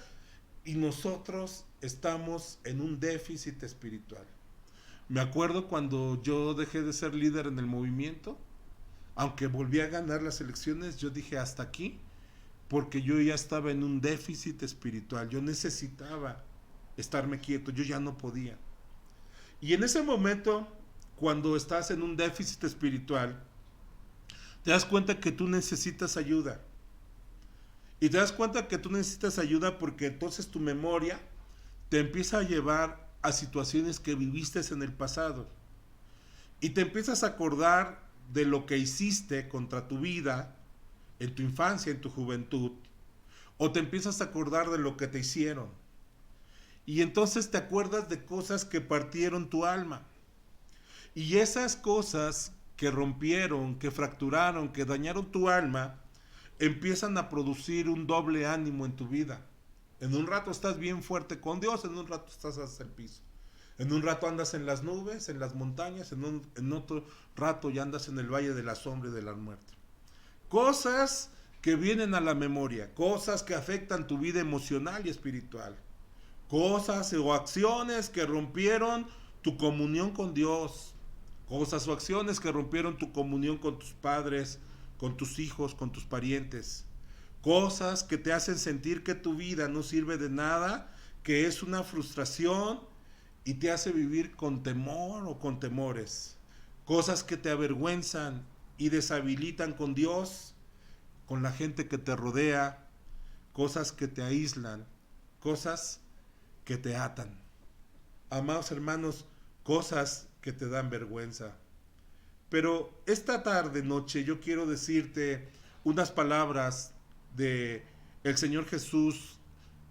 y nosotros estamos en un déficit espiritual. Me acuerdo cuando yo dejé de ser líder en el movimiento, aunque volví a ganar las elecciones, yo dije hasta aquí, porque yo ya estaba en un déficit espiritual, yo necesitaba estarme quieto, yo ya no podía. Y en ese momento, cuando estás en un déficit espiritual, te das cuenta que tú necesitas ayuda. Y te das cuenta que tú necesitas ayuda porque entonces tu memoria te empieza a llevar a situaciones que viviste en el pasado. Y te empiezas a acordar de lo que hiciste contra tu vida, en tu infancia, en tu juventud, o te empiezas a acordar de lo que te hicieron. Y entonces te acuerdas de cosas que partieron tu alma. Y esas cosas que rompieron, que fracturaron, que dañaron tu alma, empiezan a producir un doble ánimo en tu vida. En un rato estás bien fuerte con Dios, en un rato estás hasta el piso. En un rato andas en las nubes, en las montañas, en otro rato ya andas en el valle de la sombra y de la muerte. Cosas que vienen a la memoria, cosas que afectan tu vida emocional y espiritual, cosas o acciones que rompieron tu comunión con Dios, cosas o acciones que rompieron tu comunión con tus padres, con tus hijos, con tus parientes, cosas que te hacen sentir que tu vida no sirve de nada, que es una frustración y te hace vivir con temor o con temores, cosas que te avergüenzan y deshabilitan con Dios, con la gente que te rodea, cosas que te aíslan, cosas que te atan. Amados hermanos, cosas que te dan vergüenza. Pero esta tarde, noche, yo quiero decirte unas palabras de el Señor Jesús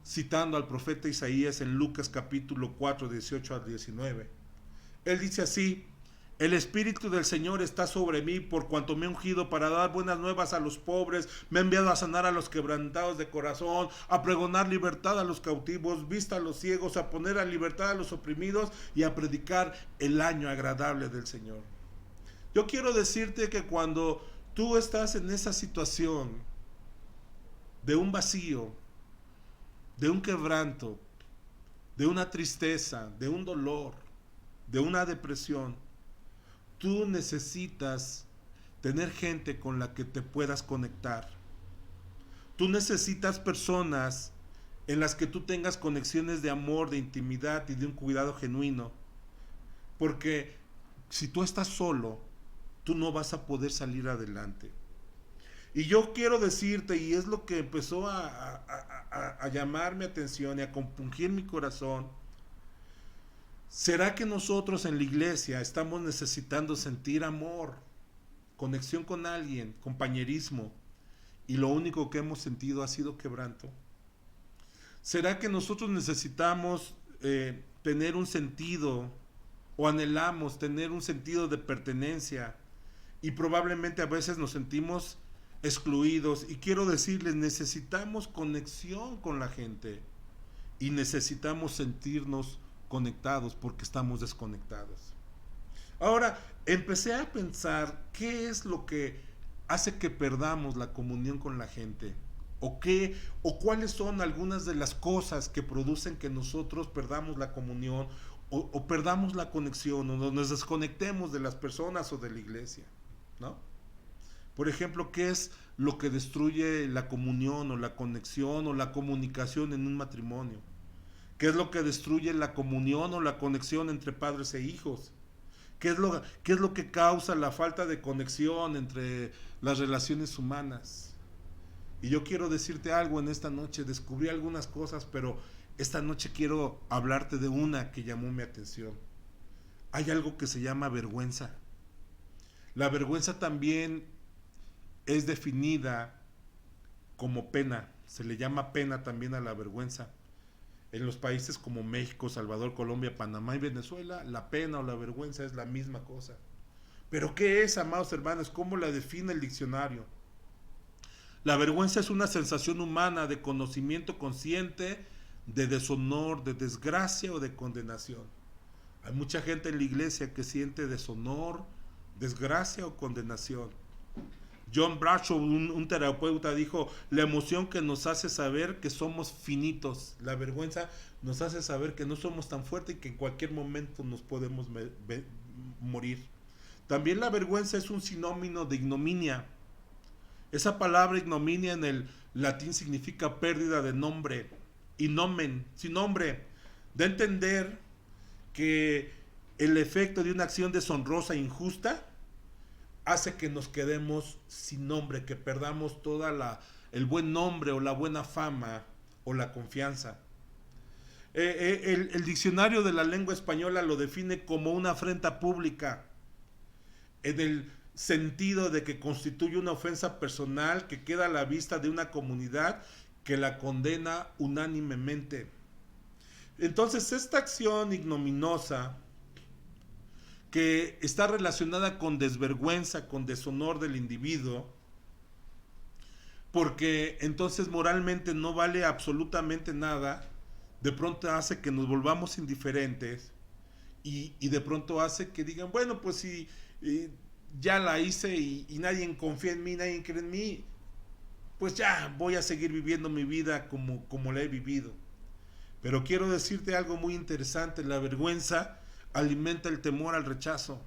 citando al profeta Isaías en Lucas capítulo 4, 18 al 19. Él dice así: el Espíritu del Señor está sobre mí, por cuanto me ha ungido para dar buenas nuevas a los pobres, me ha enviado a sanar a los quebrantados de corazón, a pregonar libertad a los cautivos, vista a los ciegos, a poner a libertad a los oprimidos y a predicar el año agradable del Señor. Yo quiero decirte que cuando tú estás en esa situación de un vacío, de un quebranto, de una tristeza, de un dolor, de una depresión, tú necesitas tener gente con la que te puedas conectar. Tú necesitas personas en las que tú tengas conexiones de amor, de intimidad y de un cuidado genuino. Porque si tú estás solo, tú no vas a poder salir adelante. Y yo quiero decirte, y es lo que empezó a llamar mi atención y a compungir mi corazón, ¿será que nosotros en la iglesia estamos necesitando sentir amor, conexión con alguien, compañerismo, y lo único que hemos sentido ha sido quebranto? ¿Será que nosotros necesitamos tener un sentido o anhelamos tener un sentido de pertenencia y probablemente a veces nos sentimos excluidos? Y quiero decirles, necesitamos conexión con la gente y necesitamos sentirnos conectados porque estamos desconectados. Ahora, empecé a pensar qué es lo que hace que perdamos la comunión con la gente, o cuáles son algunas de las cosas que producen que nosotros perdamos la comunión o perdamos la conexión o nos desconectemos de las personas o de la iglesia, ¿no? Por ejemplo, ¿qué es lo que destruye la comunión o la conexión o la comunicación en un matrimonio? ¿Qué es lo que destruye la comunión o la conexión entre padres e hijos? ¿Qué es lo que causa la falta de conexión entre las relaciones humanas? Y yo quiero decirte algo en esta noche. Descubrí algunas cosas, pero esta noche quiero hablarte de una que llamó mi atención. hay algo que se llama vergüenza. La vergüenza también es definida como pena. Se le llama pena también a la vergüenza. En los países como México, Salvador, Colombia, Panamá y Venezuela, la pena o la vergüenza es la misma cosa. Pero ¿qué es, amados hermanos? ¿Cómo la define el diccionario? La vergüenza es una sensación humana de conocimiento consciente, de deshonor, de desgracia o de condenación. Hay mucha gente en la iglesia que siente deshonor, desgracia o condenación. John Bradshaw, un terapeuta, dijo: la emoción que nos hace saber que somos finitos. La vergüenza nos hace saber que no somos tan fuertes y que en cualquier momento nos podemos morir. También la vergüenza es un sinónimo de ignominia. Esa palabra ignominia en el latín significa pérdida de nombre. Y nomen, sin nombre. Da a entender que el efecto de una acción deshonrosa e injusta hace que nos quedemos sin nombre, que perdamos toda el buen nombre o la buena fama o la confianza. El diccionario de la lengua española lo define como una afrenta pública, en el sentido de que constituye una ofensa personal que queda a la vista de una comunidad que la condena unánimemente. Entonces, esta acción ignominiosa, que está relacionada con desvergüenza, con deshonor del individuo, porque entonces moralmente no vale absolutamente nada, de pronto hace que nos volvamos indiferentes y de pronto hace que digan, bueno, pues si ya la hice y nadie confía en mí, nadie cree en mí, pues ya voy a seguir viviendo mi vida como la he vivido. Pero quiero decirte algo muy interesante: la vergüenza alimenta el temor al rechazo.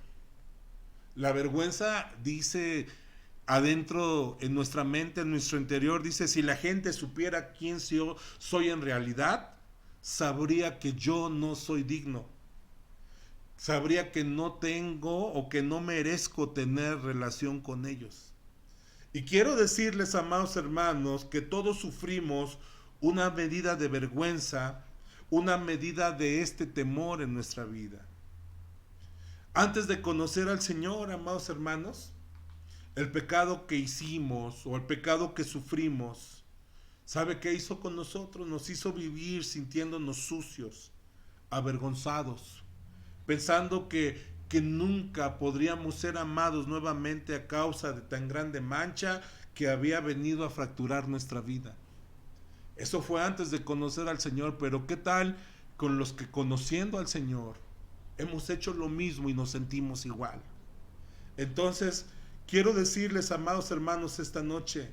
La vergüenza dice adentro, en nuestra mente, en nuestro interior, dice: si la gente supiera quién soy en realidad, sabría que yo no soy digno. Sabría que no tengo o que no merezco tener relación con ellos. Y quiero decirles, amados hermanos, que todos sufrimos una medida de vergüenza, una medida de este temor en nuestra vida. Antes de conocer al Señor, amados hermanos, el pecado que hicimos o el pecado que sufrimos, ¿sabe qué hizo con nosotros? Nos hizo vivir sintiéndonos sucios, avergonzados, pensando que nunca podríamos ser amados nuevamente a causa de tan grande mancha que había venido a fracturar nuestra vida. Eso fue antes de conocer al Señor, pero ¿qué tal con los que, conociendo al Señor, hemos hecho lo mismo y nos sentimos igual? Entonces, quiero decirles, amados hermanos, esta noche,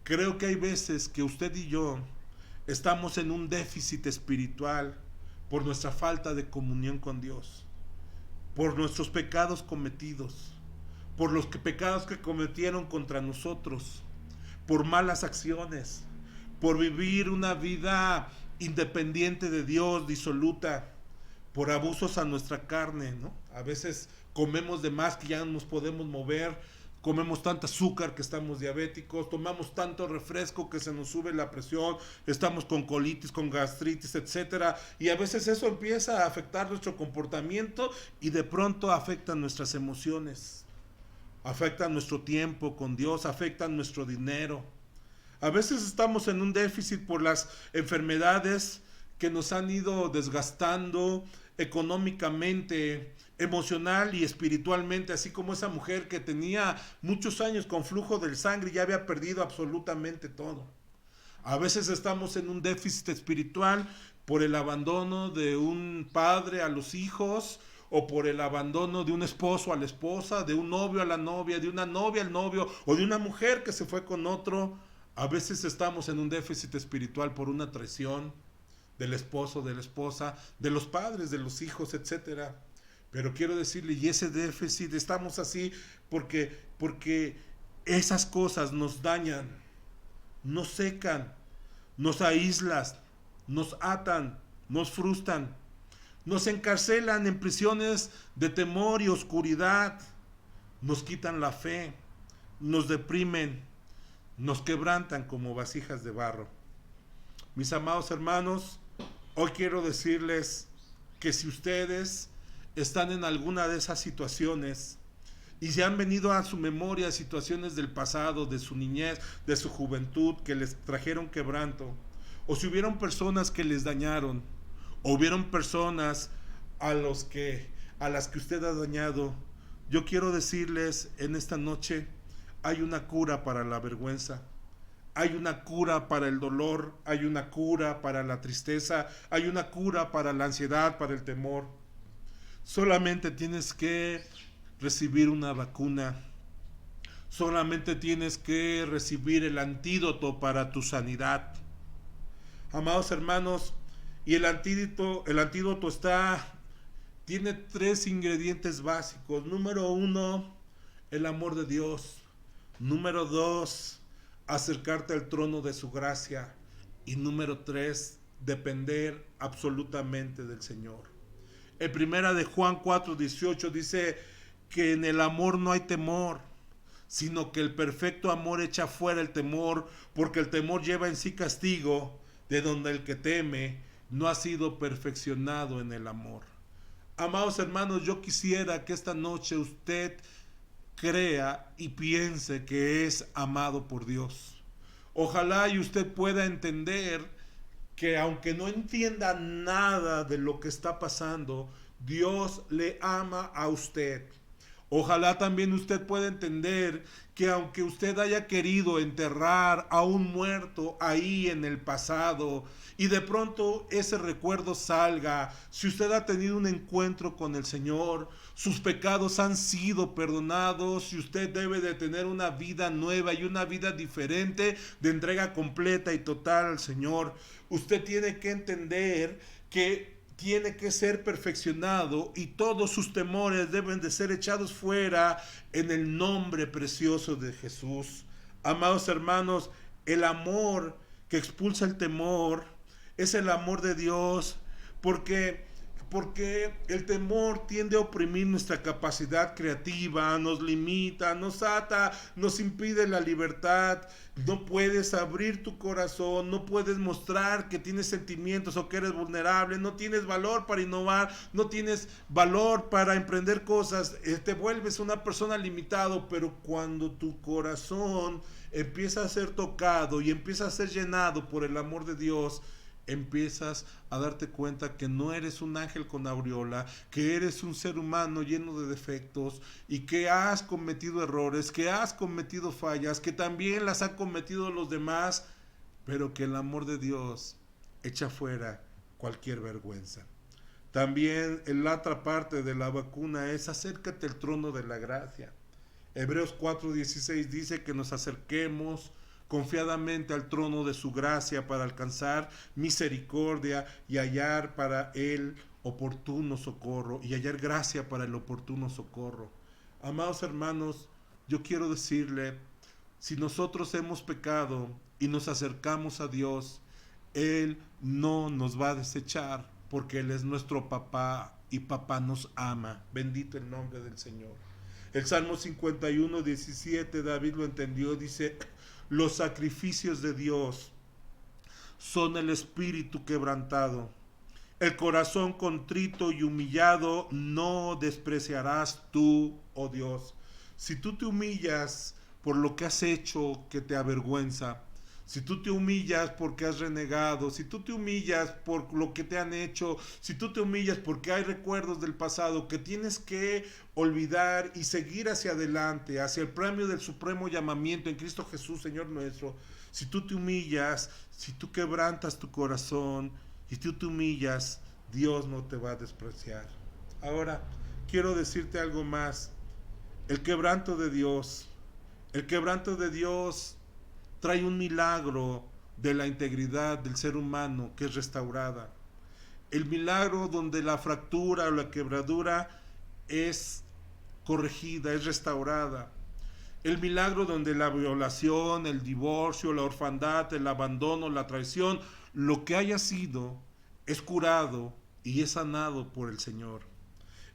creo que hay veces que usted y yo estamos en un déficit espiritual por nuestra falta de comunión con Dios, por nuestros pecados cometidos, por los pecados que cometieron contra nosotros, por malas acciones, por vivir una vida independiente de Dios, disoluta, por abusos a nuestra carne, ¿no? A veces comemos de más que ya no nos podemos mover, comemos tanta azúcar que estamos diabéticos, tomamos tanto refresco que se nos sube la presión, estamos con colitis, con gastritis, etcétera, y a veces eso empieza a afectar nuestro comportamiento y de pronto afecta nuestras emociones, afecta nuestro tiempo con Dios, afecta nuestro dinero. A veces estamos en un déficit por las enfermedades que nos han ido desgastando económicamente, emocional y espiritualmente, así como esa mujer que tenía muchos años con flujo de sangre y ya había perdido absolutamente todo. A veces estamos en un déficit espiritual por el abandono de un padre a los hijos, o por el abandono de un esposo a la esposa, de un novio a la novia, de una novia al novio, o de una mujer que se fue con otro. A veces estamos en un déficit espiritual por una traición del esposo, de la esposa, de los padres, de los hijos, etcétera. Pero quiero decirle, y ese déficit, estamos así porque esas cosas nos dañan, nos secan, nos aíslan, nos atan, nos frustran, nos encarcelan en prisiones de temor y oscuridad, nos quitan la fe, nos deprimen, nos quebrantan como vasijas de barro. Mis amados hermanos, hoy quiero decirles que si ustedes están en alguna de esas situaciones y se han venido a su memoria situaciones del pasado, de su niñez, de su juventud, que les trajeron quebranto, o si hubieron personas que les dañaron, o hubieron personas a las que usted ha dañado, yo quiero decirles en esta noche, hay una cura para la vergüenza. Hay una cura para el dolor, hay una cura para la tristeza, hay una cura para la ansiedad, para el temor. Solamente tienes que recibir una vacuna. Solamente tienes que recibir el antídoto para tu sanidad. Amados hermanos, y el antídoto tiene 3 ingredientes básicos. Número 1, el amor de Dios. Número 2, acercarte al trono de su gracia. Y número 3, depender absolutamente del Señor. En primera de Juan 4:18 dice que en el amor no hay temor, sino que el perfecto amor echa fuera el temor, porque el temor lleva en sí castigo, de donde el que teme no ha sido perfeccionado en el amor. Amados hermanos, yo quisiera que esta noche usted crea y piense que es amado por Dios. Ojalá y usted pueda entender que aunque no entienda nada de lo que está pasando, Dios le ama a usted. Ojalá también usted pueda entender que aunque usted haya querido enterrar a un muerto ahí en el pasado y de pronto ese recuerdo salga, si usted ha tenido un encuentro con el Señor, sus pecados han sido perdonados y usted debe de tener una vida nueva y una vida diferente de entrega completa y total al Señor, usted tiene que entender que tiene que ser perfeccionado y todos sus temores deben de ser echados fuera en el nombre precioso de Jesús. Amados hermanos, el amor que expulsa el temor es el amor de Dios, porque el temor tiende a oprimir nuestra capacidad creativa, nos limita, nos ata, nos impide la libertad. No puedes abrir tu corazón, no puedes mostrar que tienes sentimientos o que eres vulnerable, no tienes valor para innovar, no tienes valor para emprender cosas, te vuelves una persona limitado. Pero cuando tu corazón empieza a ser tocado y empieza a ser llenado por el amor de Dios, empiezas a darte cuenta que no eres un ángel con aureola, que eres un ser humano lleno de defectos y que has cometido errores, que has cometido fallas, que también las han cometido los demás, pero que el amor de Dios echa fuera cualquier vergüenza. También en la otra parte de la vacuna es acércate al trono de la gracia. Hebreos 4:16 dice que nos acerquemos confiadamente al trono de su gracia para alcanzar misericordia y hallar para el oportuno socorro, y hallar gracia para el oportuno socorro. Amados hermanos, yo quiero decirle, si nosotros hemos pecado y nos acercamos a Dios, Él no nos va a desechar, porque Él es nuestro papá y papá nos ama. Bendito el nombre del Señor. El Salmo 51:17, David lo entendió, dice: los sacrificios de Dios son el espíritu quebrantado. El corazón contrito y humillado no despreciarás tú, oh Dios. Si tú te humillas por lo que has hecho que te avergüenza, si tú te humillas porque has renegado, si tú te humillas por lo que te han hecho, si tú te humillas porque hay recuerdos del pasado que tienes que olvidar y seguir hacia adelante, hacia el premio del supremo llamamiento en Cristo Jesús, Señor nuestro, si tú te humillas, si tú quebrantas tu corazón y tú te humillas, Dios no te va a despreciar. Ahora, quiero decirte algo más. El quebranto de Dios trae un milagro de la integridad del ser humano que es restaurada. El milagro donde la fractura o la quebradura es corregida, es restaurada. El milagro donde la violación, el divorcio, la orfandad, el abandono, la traición, lo que haya sido, es curado y es sanado por el Señor.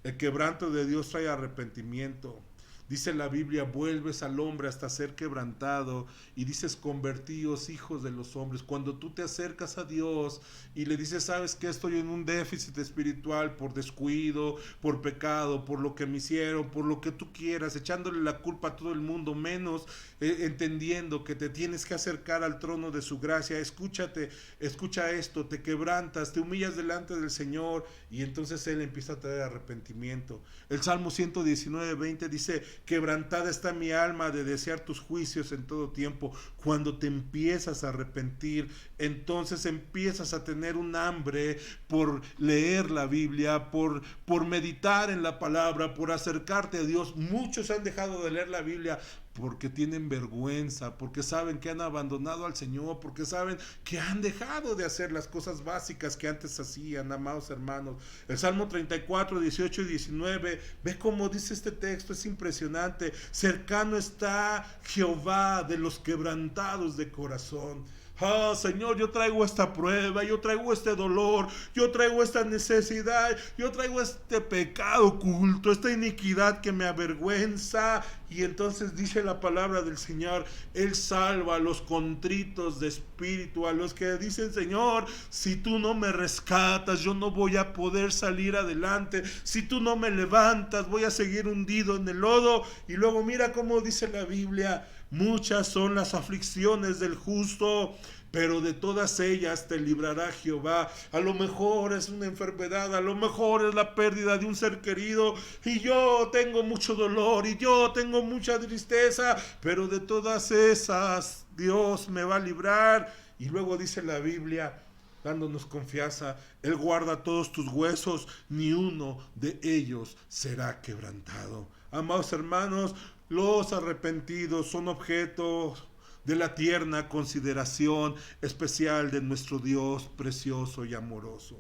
El quebranto de Dios trae arrepentimiento, Dice la Biblia, vuelves al hombre hasta ser quebrantado y dices, convertíos hijos de los hombres. Cuando tú te acercas a Dios y le dices, sabes que estoy en un déficit espiritual por descuido, por pecado, por lo que me hicieron, por lo que tú quieras, echándole la culpa a todo el mundo, menos entendiendo que te tienes que acercar al trono de su gracia. Escucha esto, te quebrantas, te humillas delante del Señor y entonces Él empieza a traer arrepentimiento. El Salmo 119:20 dice, quebrantada está mi alma de desear tus juicios en todo tiempo. Cuando te empiezas a arrepentir, entonces empiezas a tener un hambre por leer la Biblia, por meditar en la palabra, por acercarte a Dios. Muchos han dejado de leer la Biblia porque tienen vergüenza, porque saben que han abandonado al Señor, porque saben que han dejado de hacer las cosas básicas que antes hacían, amados hermanos. El Salmo 34, 18 y 19, ve cómo dice este texto, es impresionante. Cercano está Jehová de los quebrantados de corazón. Ah, Señor, yo traigo esta prueba, yo traigo este dolor, yo traigo esta necesidad, yo traigo este pecado oculto, esta iniquidad que me avergüenza. Y entonces dice la palabra del Señor, Él salva a los contritos de espíritu, a los que dicen, Señor, si tú no me rescatas, yo no voy a poder salir adelante. Si tú no me levantas, voy a seguir hundido en el lodo. Y luego mira cómo dice la Biblia, muchas son las aflicciones del justo, pero de todas ellas te librará Jehová. A lo mejor es una enfermedad, a lo mejor es la pérdida de un ser querido, y yo tengo mucho dolor, y yo tengo mucha tristeza, pero de todas esas Dios me va a librar. Y luego dice la Biblia, dándonos confianza, Él guarda todos tus huesos, ni uno de ellos será quebrantado. Amados hermanos, los arrepentidos son objetos de la tierna consideración especial de nuestro Dios precioso y amoroso.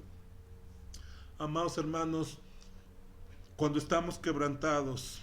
Amados hermanos, cuando estamos quebrantados,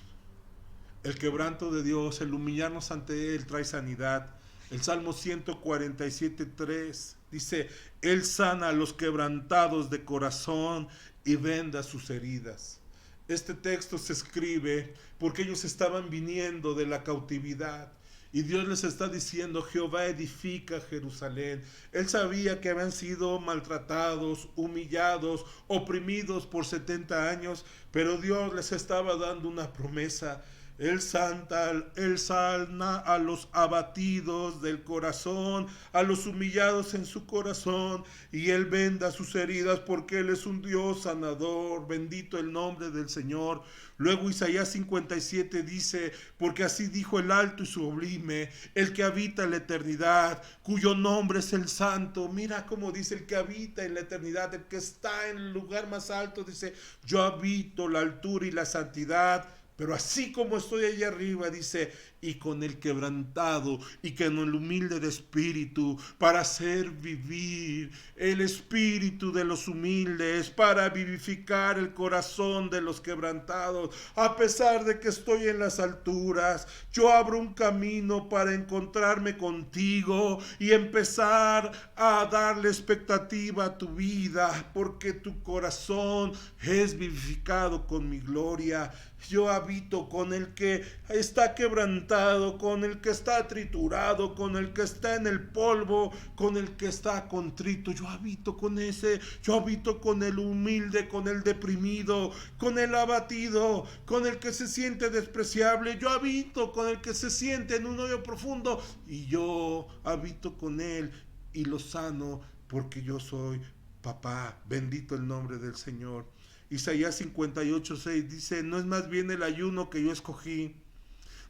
el quebranto de Dios, el humillarnos ante Él trae sanidad. El Salmo 147:3 dice, Él sana a los quebrantados de corazón y venda sus heridas. Este texto se escribe porque ellos estaban viniendo de la cautividad y Dios les está diciendo, Jehová edifica Jerusalén. Él sabía que habían sido maltratados, humillados, oprimidos por 70 años, pero Dios les estaba dando una promesa. Él sana a los abatidos del corazón, a los humillados en su corazón, y Él venda sus heridas porque Él es un Dios sanador. Bendito el nombre del Señor. Luego Isaías 57 dice, porque así dijo el alto y sublime, el que habita en la eternidad, cuyo nombre es el Santo. Mira cómo dice el que habita en la eternidad, el que está en el lugar más alto, dice, yo habito la altura y la santidad. Pero así como estoy allá arriba, dice, y con el quebrantado y con el humilde de espíritu, para hacer vivir el espíritu de los humildes, para vivificar el corazón de los quebrantados. A pesar de que estoy en las alturas, yo abro un camino para encontrarme contigo y empezar a darle expectativa a tu vida, porque tu corazón es vivificado con mi gloria. Yo habito con el que está quebrantado, con el que está triturado, con el que está en el polvo, con el que está contrito. Yo habito con ese, yo habito con el humilde, con el deprimido, con el abatido, con el que se siente despreciable. Yo habito con el que se siente en un hoyo profundo y yo habito con él y lo sano porque yo soy papá. Bendito el nombre del Señor. Isaías 58:6 dice, no es más bien el ayuno que yo escogí,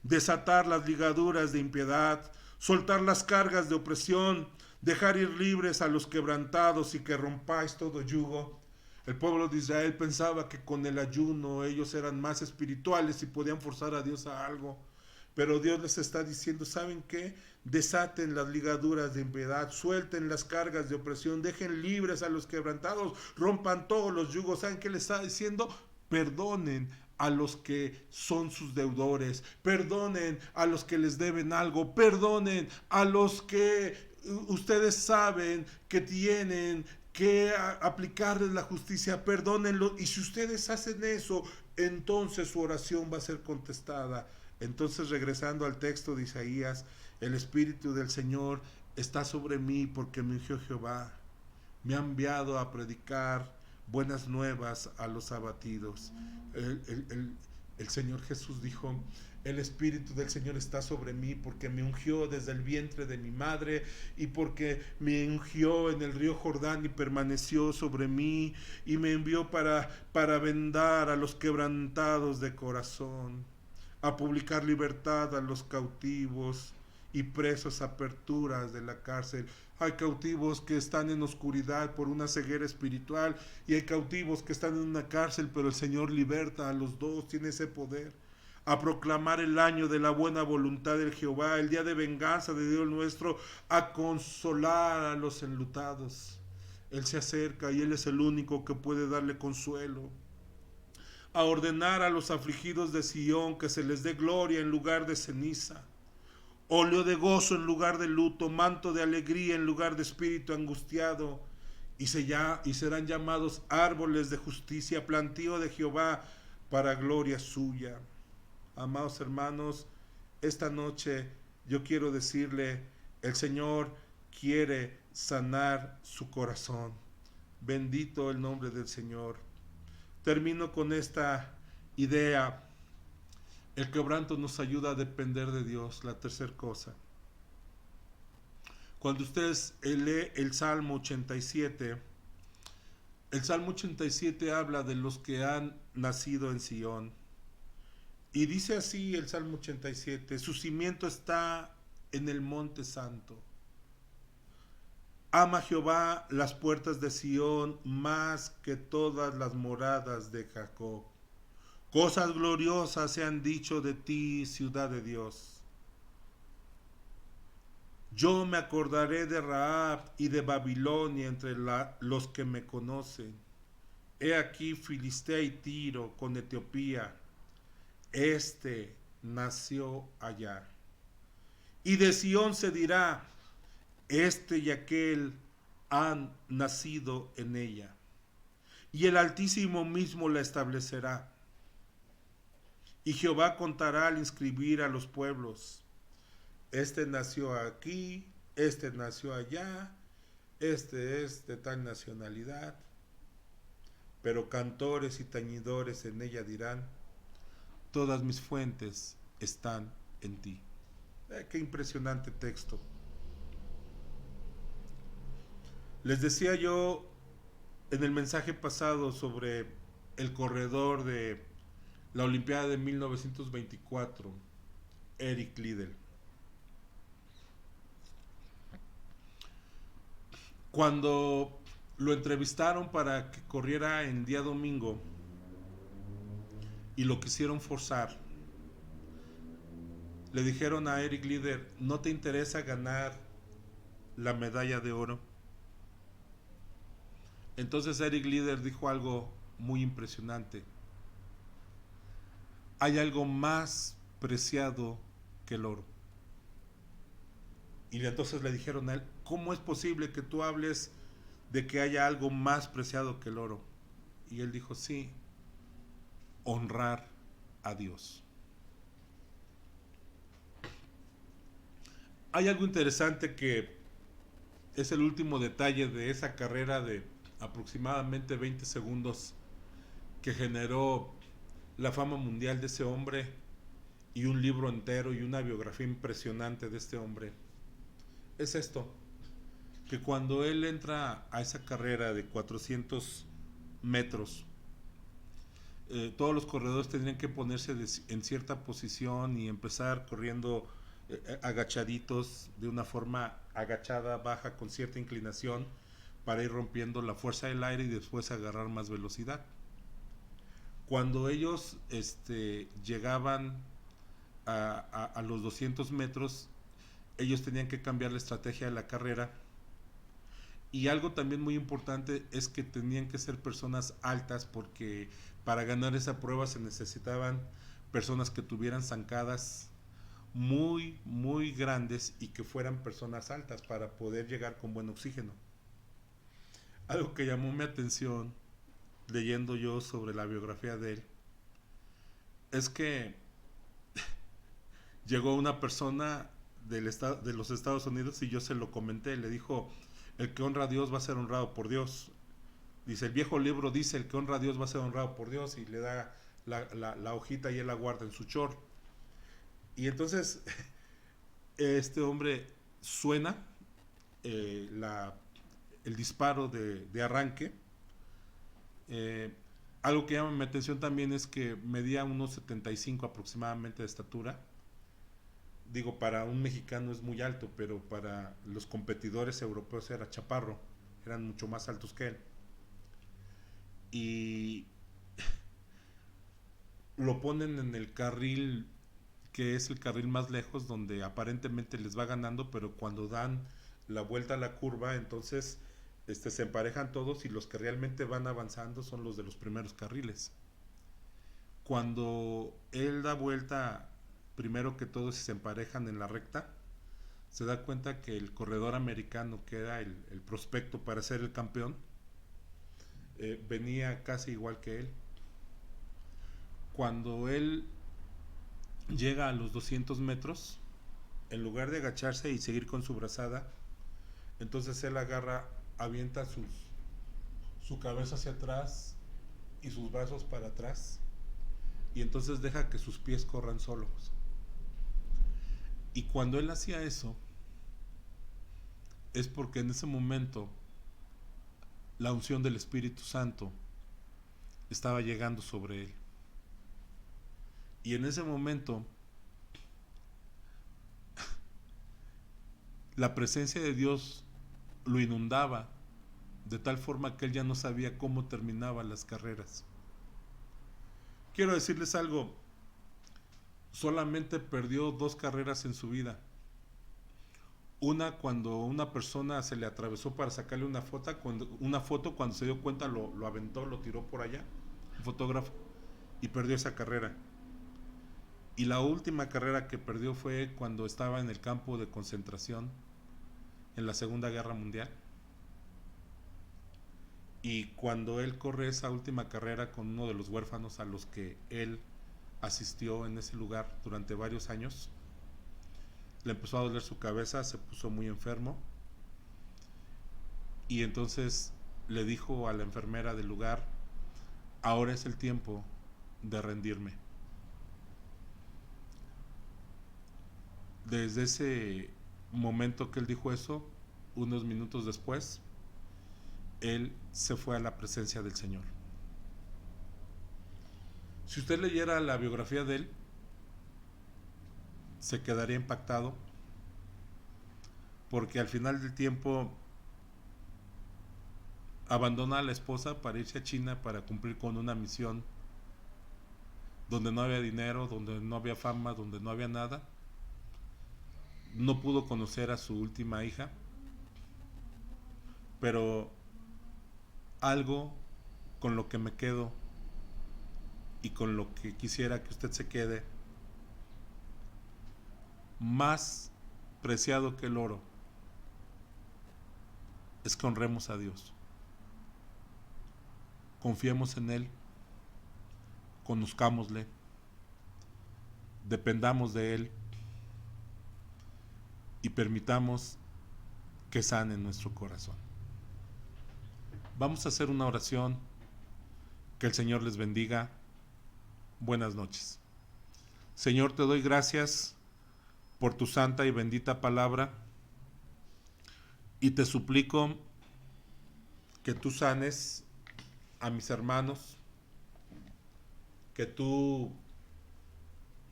desatar las ligaduras de impiedad, soltar las cargas de opresión, dejar ir libres a los quebrantados y que rompáis todo yugo. El pueblo de Israel pensaba que con el ayuno ellos eran más espirituales y podían forzar a Dios a algo. Pero Dios les está diciendo, ¿saben qué? Desaten las ligaduras de impiedad, suelten las cargas de opresión, dejen libres a los quebrantados, rompan todos los yugos. ¿Saben qué les está diciendo? Perdonen a los que son sus deudores, perdonen a los que les deben algo, perdonen a los que ustedes saben que tienen que aplicarles la justicia, perdónenlo. Y si ustedes hacen eso, entonces su oración va a ser contestada. Entonces, regresando al texto de Isaías, el Espíritu del Señor está sobre mí porque me ungió Jehová. Me ha enviado a predicar buenas nuevas a los abatidos. El Señor Jesús dijo, el Espíritu del Señor está sobre mí porque me ungió desde el vientre de mi madre y porque me ungió en el río Jordán y permaneció sobre mí y me envió para vendar a los quebrantados de corazón, a publicar libertad a los cautivos y presos, aperturas de la cárcel. Hay cautivos que están en oscuridad por una ceguera espiritual y hay cautivos que están en una cárcel, pero el Señor liberta a los dos, tiene ese poder. A proclamar el año de la buena voluntad del Jehová, el día de venganza de Dios nuestro, a consolar a los enlutados. Él se acerca y Él es el único que puede darle consuelo. A ordenar a los afligidos de Sión que se les dé gloria en lugar de ceniza, óleo de gozo en lugar de luto, manto de alegría en lugar de espíritu angustiado, y serán llamados árboles de justicia, plantío de Jehová para gloria suya. Amados hermanos, esta noche yo quiero decirle, el Señor quiere sanar su corazón. Bendito el nombre del Señor. Termino con esta idea. El quebranto nos ayuda a depender de Dios. La tercera cosa. Cuando ustedes lee el Salmo 87, el Salmo 87 habla de los que han nacido en Sión. Y dice así el Salmo 87, su cimiento está en el monte santo. Ama Jehová las puertas de Sión más que todas las moradas de Jacob. Cosas gloriosas se han dicho de ti, ciudad de Dios. Yo me acordaré de Rahab y de Babilonia entre los que me conocen. He aquí Filistea y Tiro con Etiopía. Este nació allá. Y de Sión se dirá, este y aquel han nacido en ella. Y el Altísimo mismo la establecerá. Y Jehová contará al inscribir a los pueblos. Este nació aquí, este nació allá, este es de tal nacionalidad. Pero cantores y tañidores en ella dirán, todas mis fuentes están en ti. Qué impresionante texto. Les decía yo en el mensaje pasado sobre el corredor de la Olimpiada de 1924, Eric Liddell. Cuando lo entrevistaron para que corriera en día domingo y lo quisieron forzar, le dijeron a Eric Liddell, ¿no te interesa ganar la medalla de oro? Entonces Eric Liddell dijo algo muy impresionante. Hay algo más preciado que el oro. Y entonces le dijeron a él, ¿cómo es posible que tú hables de que haya algo más preciado que el oro? Y él dijo, sí, honrar a Dios. Hay algo interesante que es el último detalle de esa carrera de aproximadamente 20 segundos que generó la fama mundial de ese hombre y un libro entero y una biografía impresionante de este hombre. Es esto, que cuando él entra a esa carrera de 400 metros, todos los corredores tendrían que ponerse en cierta posición y empezar corriendo agachaditos, de una forma agachada, baja, con cierta inclinación, para ir rompiendo la fuerza del aire y después agarrar más velocidad. Cuando ellos llegaban a los 200 metros, ellos tenían que cambiar la estrategia de la carrera. Y algo también muy importante es que tenían que ser personas altas, porque para ganar esa prueba se necesitaban personas que tuvieran zancadas muy, muy grandes y que fueran personas altas para poder llegar con buen oxígeno. Algo que llamó mi atención leyendo yo sobre la biografía de él es que llegó una persona de los Estados Unidos y yo se lo comenté, le dijo, el que honra a Dios va a ser honrado por Dios. Dice, el viejo libro dice, el que honra a Dios va a ser honrado por Dios, y le da la hojita y él la guarda en su chor. Y entonces este hombre suena eh, la, el disparo de arranque. Eh, Algo que llama mi atención también es que medía unos 75 aproximadamente de estatura. Digo, para un mexicano es muy alto, pero para los competidores europeos era chaparro, eran mucho más altos que él. Y lo ponen en el carril que es el carril más lejos, donde aparentemente les va ganando, pero cuando dan la vuelta a la curva, entonces se emparejan todos y los que realmente van avanzando son los de los primeros carriles. Cuando él da vuelta, primero que todos se emparejan en la recta, se da cuenta que el corredor americano, que era el prospecto para ser el campeón, venía casi igual que él. Cuando él llega a los 200 metros, en lugar de agacharse y seguir con su brazada, entonces él agarra, avienta su cabeza hacia atrás y sus brazos para atrás, y entonces deja que sus pies corran solos. Y cuando él hacía eso, es porque en ese momento la unción del Espíritu Santo estaba llegando sobre él. Y en ese momento la presencia de Dios lo inundaba de tal forma que él ya no sabía cómo terminaban las carreras. Quiero decirles algo, solamente perdió 2 carreras en su vida. Una cuando una persona se le atravesó para sacarle una foto cuando se dio cuenta lo aventó, lo tiró por allá, un fotógrafo, y perdió esa carrera. Y la última carrera que perdió fue cuando estaba en el campo de concentración en la Segunda Guerra Mundial. Y cuando él corre esa última carrera con uno de los huérfanos a los que él asistió en ese lugar durante varios años, le empezó a doler su cabeza, se puso muy enfermo, y entonces le dijo a la enfermera del lugar, ahora es el tiempo de rendirme. Desde ese momento que él dijo eso, unos minutos después, él se fue a la presencia del Señor. Si usted leyera la biografía de él, se quedaría impactado, porque al final del tiempo abandona a la esposa para irse a China para cumplir con una misión donde no había dinero, donde no había fama, donde no había nada. No pudo conocer a su última hija, pero algo con lo que me quedo y con lo que quisiera que usted se quede, más preciado que el oro, es que honremos a Dios, confiemos en Él, conozcámosle, dependamos de Él y permitamos que sane nuestro corazón. Vamos a hacer una oración. Que el Señor les bendiga. Buenas noches. Señor, te doy gracias por tu santa y bendita palabra, y te suplico que tú sanes a mis hermanos, que tú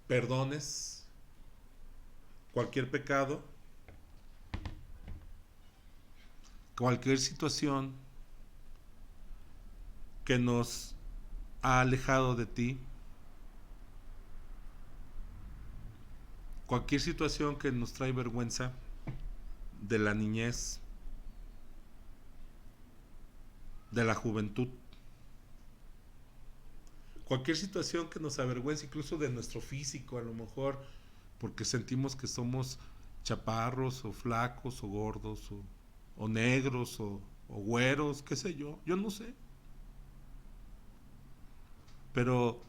perdones cualquier pecado, cualquier situación que nos ha alejado de ti, cualquier situación que nos trae vergüenza de la niñez, de la juventud, cualquier situación que nos avergüence incluso de nuestro físico, a lo mejor porque sentimos que somos chaparros o flacos o gordos o negros o güeros, qué sé yo no sé. Pero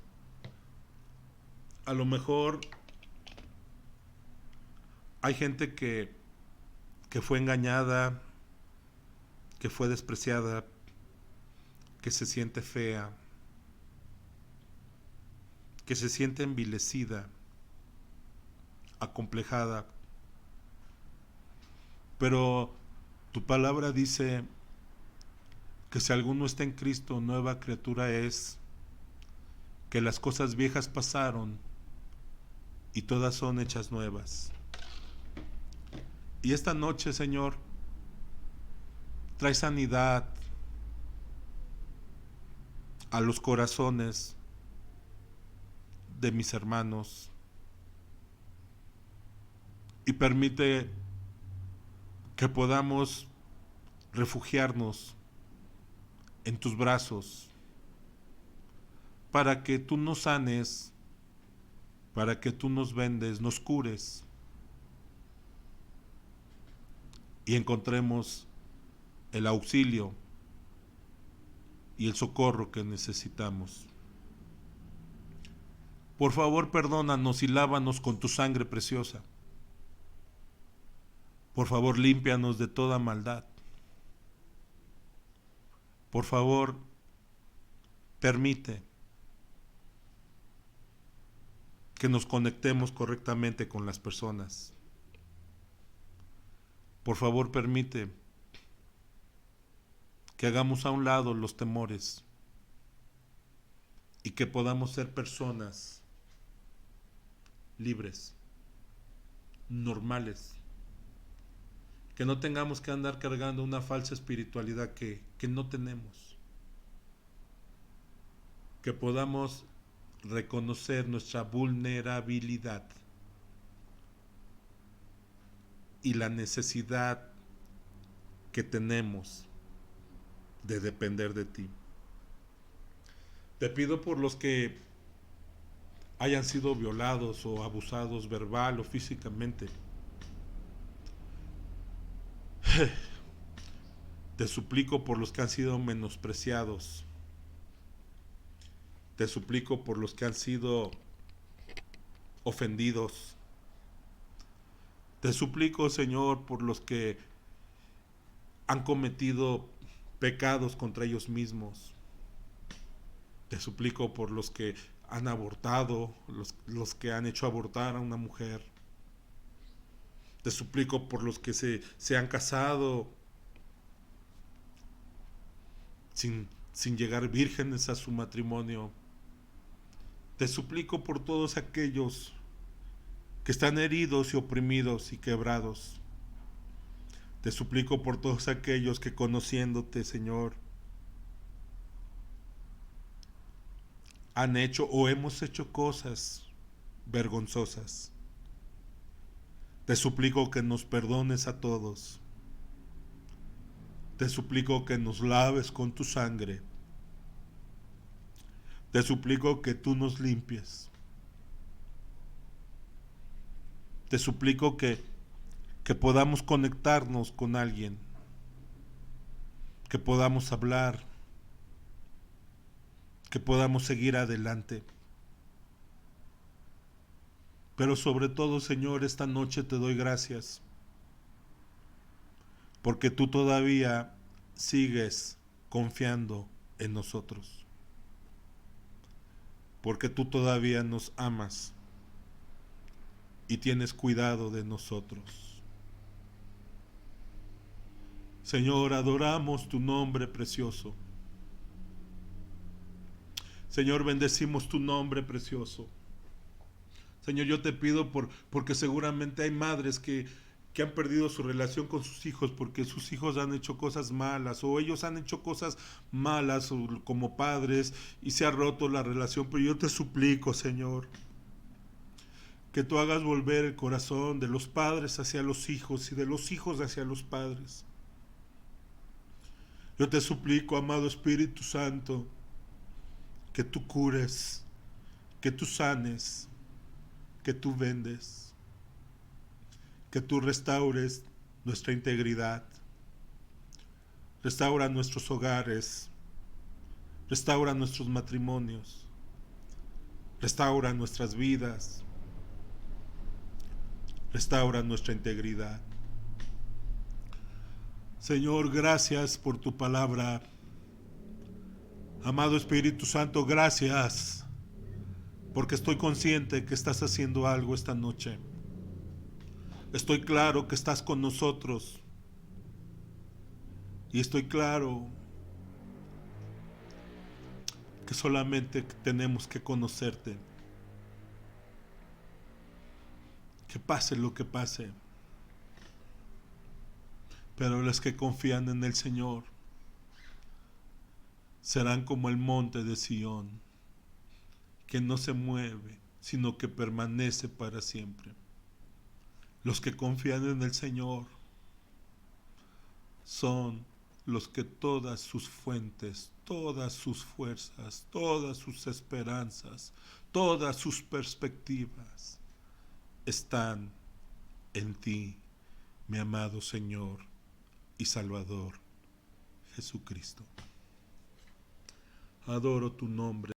a lo mejor Hay gente que fue engañada, que fue despreciada, que se siente fea, que se siente envilecida, acomplejada. Pero tu palabra dice que si alguno está en Cristo, nueva criatura es, que las cosas viejas pasaron y todas son hechas nuevas. Y esta noche, Señor, trae sanidad a los corazones de mis hermanos y permite que podamos refugiarnos en tus brazos para que tú nos sanes, para que tú nos vendes, nos cures y encontremos el auxilio y el socorro que necesitamos. Por favor, perdónanos y lávanos con tu sangre preciosa. Por favor, límpianos de toda maldad. Por favor, permite que nos conectemos correctamente con las personas. Por favor, permite que hagamos a un lado los temores y que podamos ser personas libres, normales, que no tengamos que andar cargando una falsa espiritualidad que no tenemos, que podamos reconocer nuestra vulnerabilidad y la necesidad que tenemos de depender de ti. Te pido por los que hayan sido violados o abusados verbal o físicamente. Te suplico por los que han sido menospreciados. Te suplico por los que han sido ofendidos. Te suplico, Señor, por los que han cometido pecados contra ellos mismos. Te suplico por los que han abortado, los que han hecho abortar a una mujer. Te suplico por los que se han casado sin llegar vírgenes a su matrimonio. Te suplico por todos aquellos que están heridos y oprimidos y quebrados. Te suplico por todos aquellos que conociéndote, Señor, han hecho o hemos hecho cosas vergonzosas. Te suplico que nos perdones a todos. Te suplico que nos laves con tu sangre. Te suplico que tú nos limpies. Te suplico que podamos conectarnos con alguien, que podamos hablar, que podamos seguir adelante. Pero sobre todo, Señor, esta noche te doy gracias, porque tú todavía sigues confiando en nosotros, porque tú todavía nos amas y tienes cuidado de nosotros. Señor, adoramos tu nombre precioso. Señor, bendecimos tu nombre precioso. Señor, yo te pido porque seguramente hay madres que han perdido su relación con sus hijos porque sus hijos han hecho cosas malas o ellos han hecho cosas malas como padres y se ha roto la relación. Pero yo te suplico, Señor, que tú hagas volver el corazón de los padres hacia los hijos y de los hijos hacia los padres. Yo te suplico, amado Espíritu Santo, que tú cures, que tú sanes, que tú vendes, que tú restaures nuestra integridad, restaura nuestros hogares, restaura nuestros matrimonios, restaura nuestras vidas, restaura nuestra integridad. Señor, gracias por tu palabra. Amado Espíritu Santo, gracias, porque estoy consciente que estás haciendo algo esta noche. Estoy claro que estás con nosotros. Y estoy claro que solamente tenemos que conocerte. Que pase lo que pase. Pero los que confían en el Señor serán como el monte de Sión, que no se mueve, sino que permanece para siempre. Los que confían en el Señor son los que todas sus fuentes, todas sus fuerzas, todas sus esperanzas, todas sus perspectivas están en ti, mi amado Señor y Salvador Jesucristo. Adoro tu nombre.